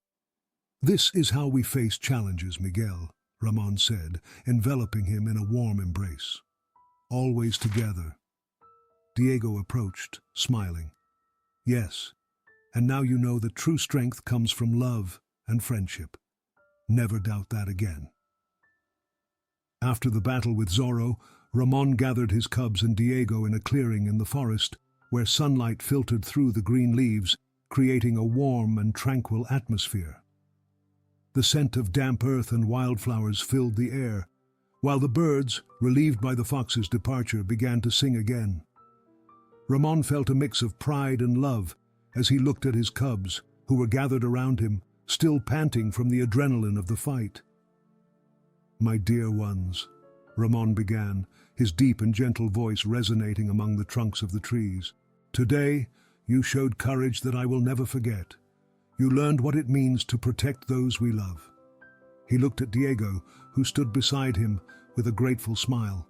Speaker 1: "This is how we face challenges, Miguel," Ramon said, enveloping him in a warm embrace. "Always together." Diego approached, smiling. "Yes, and now you know that true strength comes from love and friendship. Never doubt that again." After the battle with Zorro, Ramon gathered his cubs and Diego in a clearing in the forest, where sunlight filtered through the green leaves, creating a warm and tranquil atmosphere. The scent of damp earth and wildflowers filled the air, while the birds, relieved by the fox's departure, began to sing again. Ramon felt a mix of pride and love as he looked at his cubs, who were gathered around him, still panting from the adrenaline of the fight. "My dear ones," Ramon began, his deep and gentle voice resonating among the trunks of the trees. "Today, you showed courage that I will never forget. You learned what it means to protect those we love." He looked at Diego, who stood beside him with a grateful smile.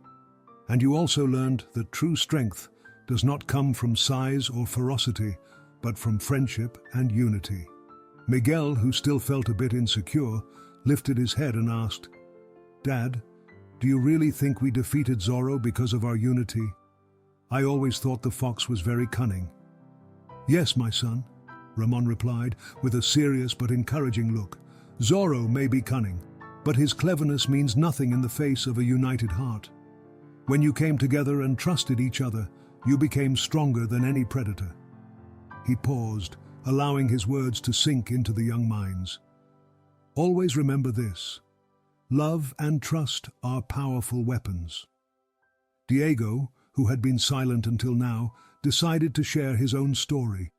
Speaker 1: "And you also learned that true strength does not come from size or ferocity, but from friendship and unity." Miguel, who still felt a bit insecure, lifted his head and asked, "Dad, do you really think we defeated Zorro because of our unity? I always thought the fox was very cunning." "Yes, my son," Ramon replied, with a serious but encouraging look. "Zorro may be cunning, but his cleverness means nothing in the face of a united heart. When you came together and trusted each other, you became stronger than any predator." He paused, allowing his words to sink into the young minds. "Always remember this. Love and trust are powerful weapons." Diego, who had been silent until now, decided to share his own story.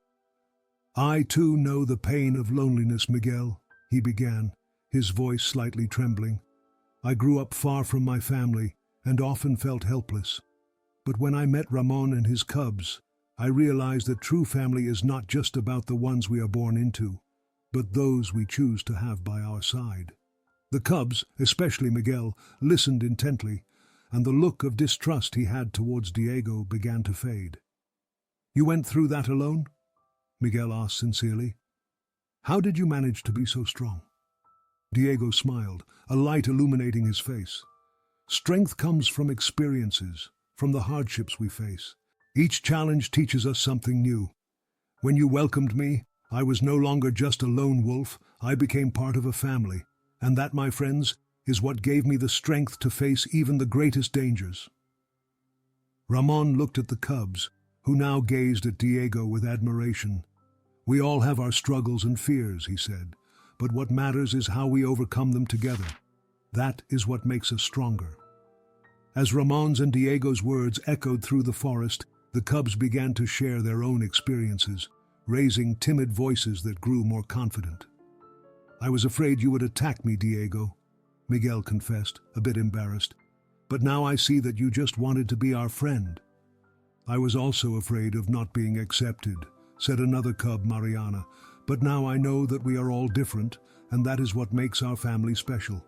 Speaker 1: "I too know the pain of loneliness, Miguel," he began, his voice slightly trembling. "I grew up far from my family and often felt helpless. But when I met Ramon and his cubs, I realized that true family is not just about the ones we are born into, but those we choose to have by our side." The cubs, especially Miguel, listened intently, and the look of distrust he had towards Diego began to fade. "You went through that alone?" Miguel asked sincerely. "How did you manage to be so strong?" Diego smiled, a light illuminating his face. "Strength comes from experiences, from the hardships we face. Each challenge teaches us something new. When you welcomed me, I was no longer just a lone wolf, I became part of a family. And that, my friends, is what gave me the strength to face even the greatest dangers." Ramon looked at the cubs, who now gazed at Diego with admiration. "We all have our struggles and fears," he said, "but what matters is how we overcome them together. That is what makes us stronger." As Ramon's and Diego's words echoed through the forest, the cubs began to share their own experiences, raising timid voices that grew more confident. "I was afraid you would attack me, Diego," Miguel confessed, a bit embarrassed. "But now I see that you just wanted to be our friend." "I was also afraid of not being accepted," said another cub, Mariana. "But now I know that we are all different, and that is what makes our family special."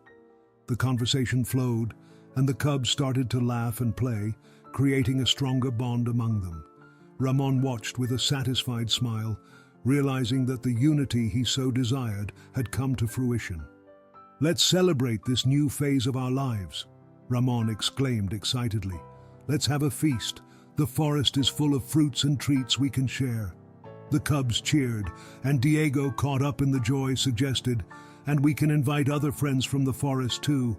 Speaker 1: The conversation flowed, and the cubs started to laugh and play, creating a stronger bond among them. Ramon watched with a satisfied smile, realizing that the unity he so desired had come to fruition. "Let's celebrate this new phase of our lives," Ramon exclaimed excitedly. "Let's have a feast. The forest is full of fruits and treats we can share." The cubs cheered, and Diego, caught up in the joy, suggested, "And we can invite other friends from the forest too.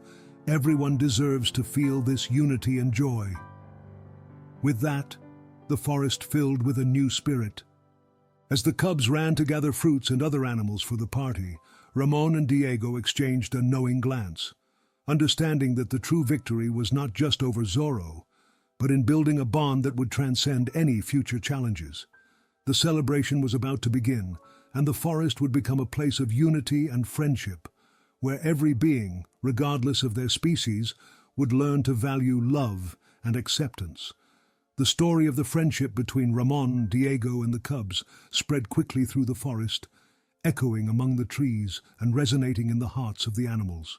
Speaker 1: Everyone deserves to feel this unity and joy." With that, the forest filled with a new spirit. As the cubs ran to gather fruits and other animals for the party, Ramon and Diego exchanged a knowing glance, understanding that the true victory was not just over Zorro, but in building a bond that would transcend any future challenges. The celebration was about to begin, and the forest would become a place of unity and friendship, where every being, regardless of their species, would learn to value love and acceptance. The story of the friendship between Ramon, Diego, and the cubs spread quickly through the forest, echoing among the trees and resonating in the hearts of the animals.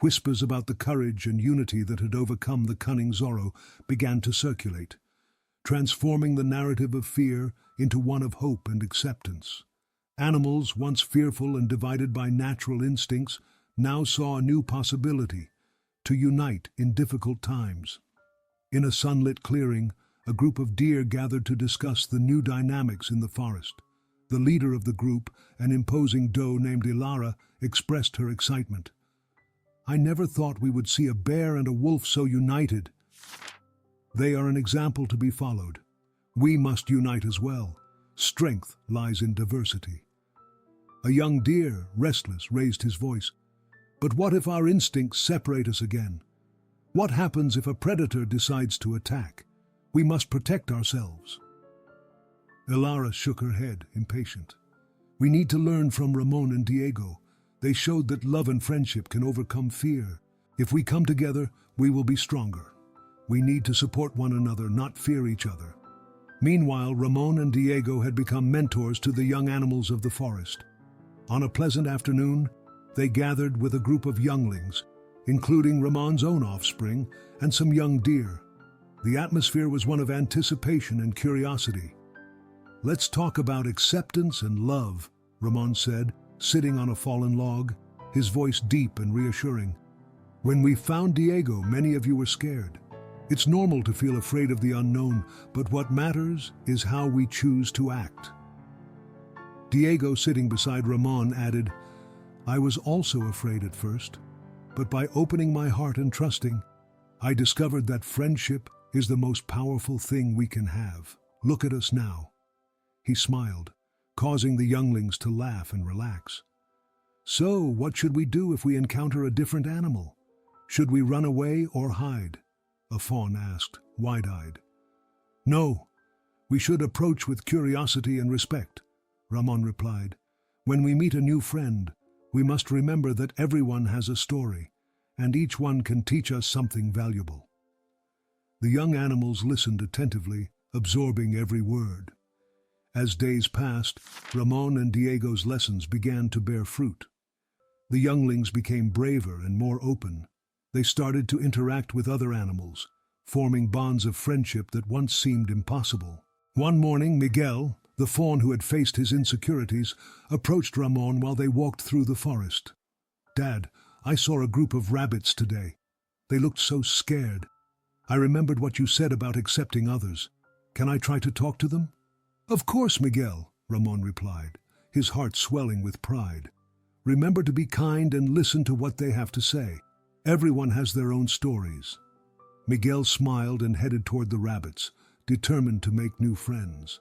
Speaker 1: Whispers about the courage and unity that had overcome the cunning Zorro began to circulate, transforming the narrative of fear into one of hope and acceptance. Animals, once fearful and divided by natural instincts, now saw a new possibility: to unite in difficult times. In a sunlit clearing, a group of deer gathered to discuss the new dynamics in the forest. The leader of the group, an imposing doe named Ilara, expressed her excitement. "I never thought we would see a bear and a wolf so united. They are an example to be followed. We must unite as well. Strength lies in diversity." A young deer, restless, raised his voice. "But what if our instincts separate us again? What happens if a predator decides to attack? We must protect ourselves." Ilara shook her head, impatient. "We need to learn from Ramon and Diego. They showed that love and friendship can overcome fear. If we come together, we will be stronger. We need to support one another, not fear each other." Meanwhile, Ramon and Diego had become mentors to the young animals of the forest. On a pleasant afternoon, they gathered with a group of younglings, including Ramon's own offspring and some young deer. The atmosphere was one of anticipation and curiosity. "Let's talk about acceptance and love," Ramon said, sitting on a fallen log, his voice deep and reassuring. "When we found Diego, many of you were scared. It's normal to feel afraid of the unknown, but what matters is how we choose to act." Diego, sitting beside Ramon, added, "I was also afraid at first, but by opening my heart and trusting, I discovered that friendship is the most powerful thing we can have. Look at us now." He smiled, causing the younglings to laugh and relax. "So, what should we do if we encounter a different animal? Should we run away or hide?" a fawn asked, wide-eyed. "No, we should approach with curiosity and respect," Ramon replied. "When we meet a new friend, we must remember that everyone has a story, and each one can teach us something valuable." The young animals listened attentively, absorbing every word. As days passed, Ramon and Diego's lessons began to bear fruit. The younglings became braver and more open. They started to interact with other animals, forming bonds of friendship that once seemed impossible. One morning, Miguel, the fawn who had faced his insecurities, approached Ramon while they walked through the forest. "Dad, I saw a group of rabbits today. They looked so scared. I remembered what you said about accepting others. Can I try to talk to them?" "Of course, Miguel," Ramon replied, his heart swelling with pride. "Remember to be kind and listen to what they have to say. Everyone has their own stories." Miguel smiled and headed toward the rabbits, determined to make new friends.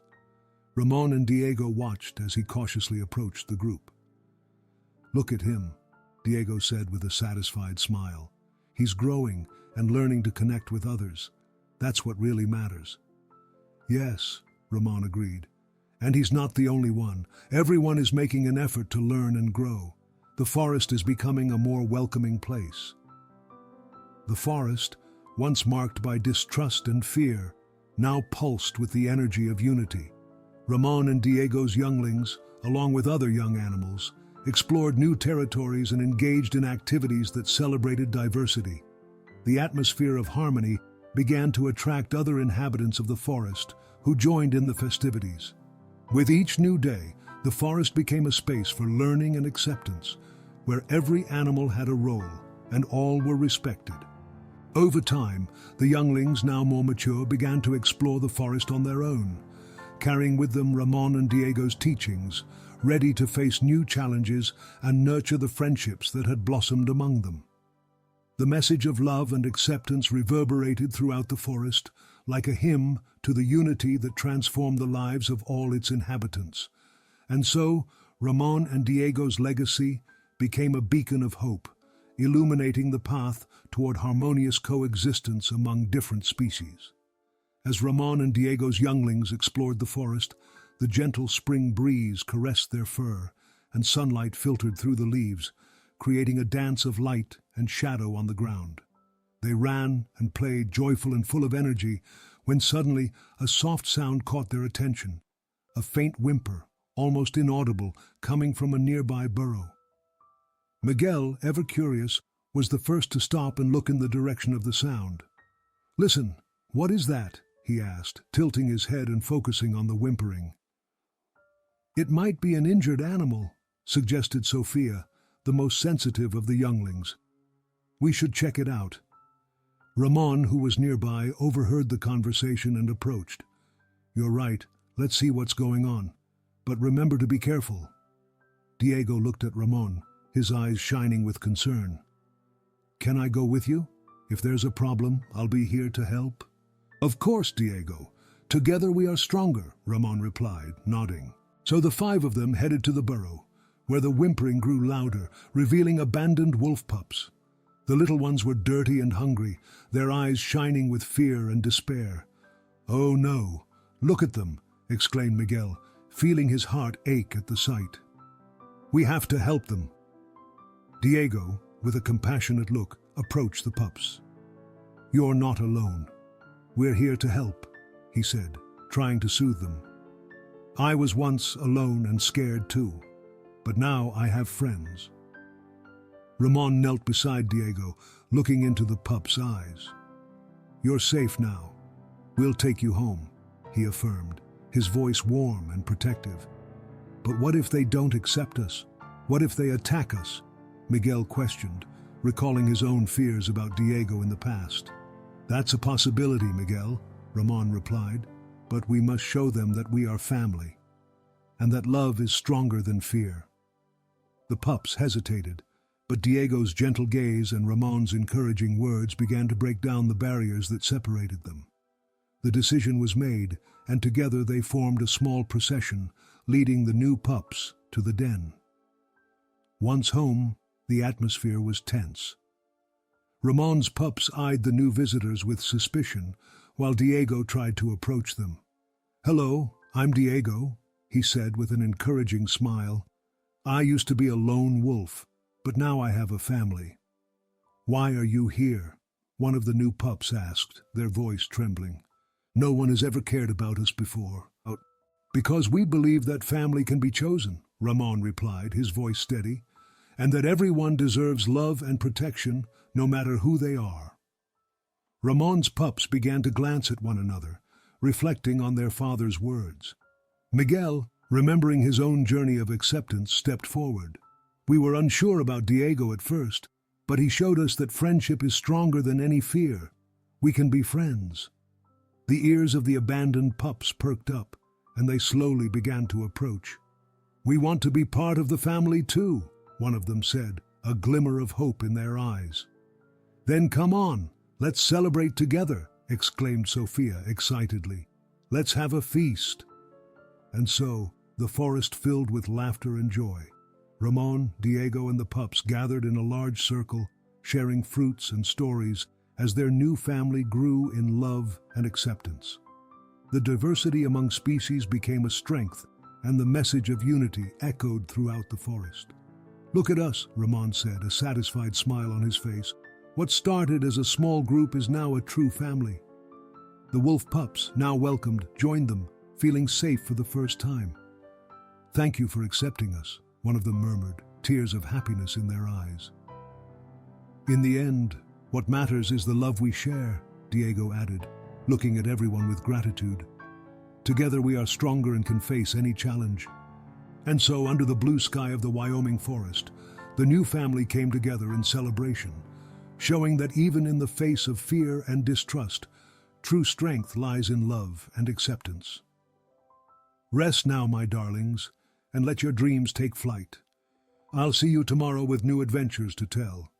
Speaker 1: Ramon and Diego watched as he cautiously approached the group. "Look at him," Diego said with a satisfied smile. "He's growing and learning to connect with others. That's what really matters." "Yes," Ramon agreed. "And he's not the only one. Everyone is making an effort to learn and grow. The forest is becoming a more welcoming place." The forest, once marked by distrust and fear, now pulsed with the energy of unity. Ramon and Diego's younglings, along with other young animals, explored new territories and engaged in activities that celebrated diversity. The atmosphere of harmony began to attract other inhabitants of the forest, who joined in the festivities. With each new day, the forest became a space for learning and acceptance, where every animal had a role and all were respected. Over time, the younglings, now more mature, began to explore the forest on their own, carrying with them Ramon and Diego's teachings, ready to face new challenges and nurture the friendships that had blossomed among them. The message of love and acceptance reverberated throughout the forest, like a hymn to the unity that transformed the lives of all its inhabitants. And so, Ramon and Diego's legacy became a beacon of hope, illuminating the path toward harmonious coexistence among different species. As Ramon and Diego's younglings explored the forest, the gentle spring breeze caressed their fur, and sunlight filtered through the leaves, creating a dance of light and shadow on the ground. They ran and played, joyful and full of energy, when suddenly a soft sound caught their attention, a faint whimper, almost inaudible, coming from a nearby burrow. Miguel, ever curious, was the first to stop and look in the direction of the sound. "Listen, what is that?" he asked, tilting his head and focusing on the whimpering. "It might be an injured animal," suggested Sophia, the most sensitive of the younglings. "We should check it out." Ramon, who was nearby, overheard the conversation and approached. "You're right, let's see what's going on. But remember to be careful." Diego looked at Ramon, his eyes shining with concern. "Can I go with you? If there's a problem, I'll be here to help." "Of course, Diego. Together we are stronger," Ramon replied, nodding. So the five of them headed to the burrow, where the whimpering grew louder, revealing abandoned wolf pups. The little ones were dirty and hungry, their eyes shining with fear and despair. "Oh no, look at them," exclaimed Miguel, feeling his heart ache at the sight. "We have to help them." Diego, with a compassionate look, approached the pups. "You're not alone. We're here to help," he said, trying to soothe them. "I was once alone and scared too, but now I have friends." Ramon knelt beside Diego, looking into the pup's eyes. "You're safe now. We'll take you home," he affirmed, his voice warm and protective. "But what if they don't accept us? What if they attack us?" Miguel questioned, recalling his own fears about Diego in the past. "That's a possibility, Miguel," Ramon replied, "but we must show them that we are family, and that love is stronger than fear." The pups hesitated, but Diego's gentle gaze and Ramon's encouraging words began to break down the barriers that separated them. The decision was made, and together they formed a small procession, leading the new pups to the den. Once home, the atmosphere was tense. Ramon's pups eyed the new visitors with suspicion, while Diego tried to approach them. "Hello, I'm Diego," he said with an encouraging smile. "I used to be a lone wolf, but now I have a family." "Why are you here?" one of the new pups asked, their voice trembling. "No one has ever cared about us before." "Because we believe that family can be chosen," Ramon replied, his voice steady, "and that everyone deserves love and protection, no matter who they are." Ramon's pups began to glance at one another, reflecting on their father's words. Miguel, remembering his own journey of acceptance, stepped forward. "We were unsure about Diego at first, but he showed us that friendship is stronger than any fear. We can be friends." The ears of the abandoned pups perked up, and they slowly began to approach. "We want to be part of the family too," one of them said, a glimmer of hope in their eyes. "Then come on, let's celebrate together," exclaimed Sophia excitedly. "Let's have a feast." And so, the forest filled with laughter and joy. Ramon, Diego, and the pups gathered in a large circle, sharing fruits and stories as their new family grew in love and acceptance. The diversity among species became a strength, and the message of unity echoed throughout the forest. "Look at us," Ramon said, a satisfied smile on his face. "What started as a small group is now a true family." The wolf pups, now welcomed, joined them, feeling safe for the first time. "Thank you for accepting us," one of them murmured, tears of happiness in their eyes. "In the end, what matters is the love we share," Diego added, looking at everyone with gratitude. "Together we are stronger and can face any challenge." And so, under the blue sky of the Wyoming forest, the new family came together in celebration, showing that even in the face of fear and distrust, true strength lies in love and acceptance. Rest now, my darlings, and let your dreams take flight. I'll see you tomorrow with new adventures to tell.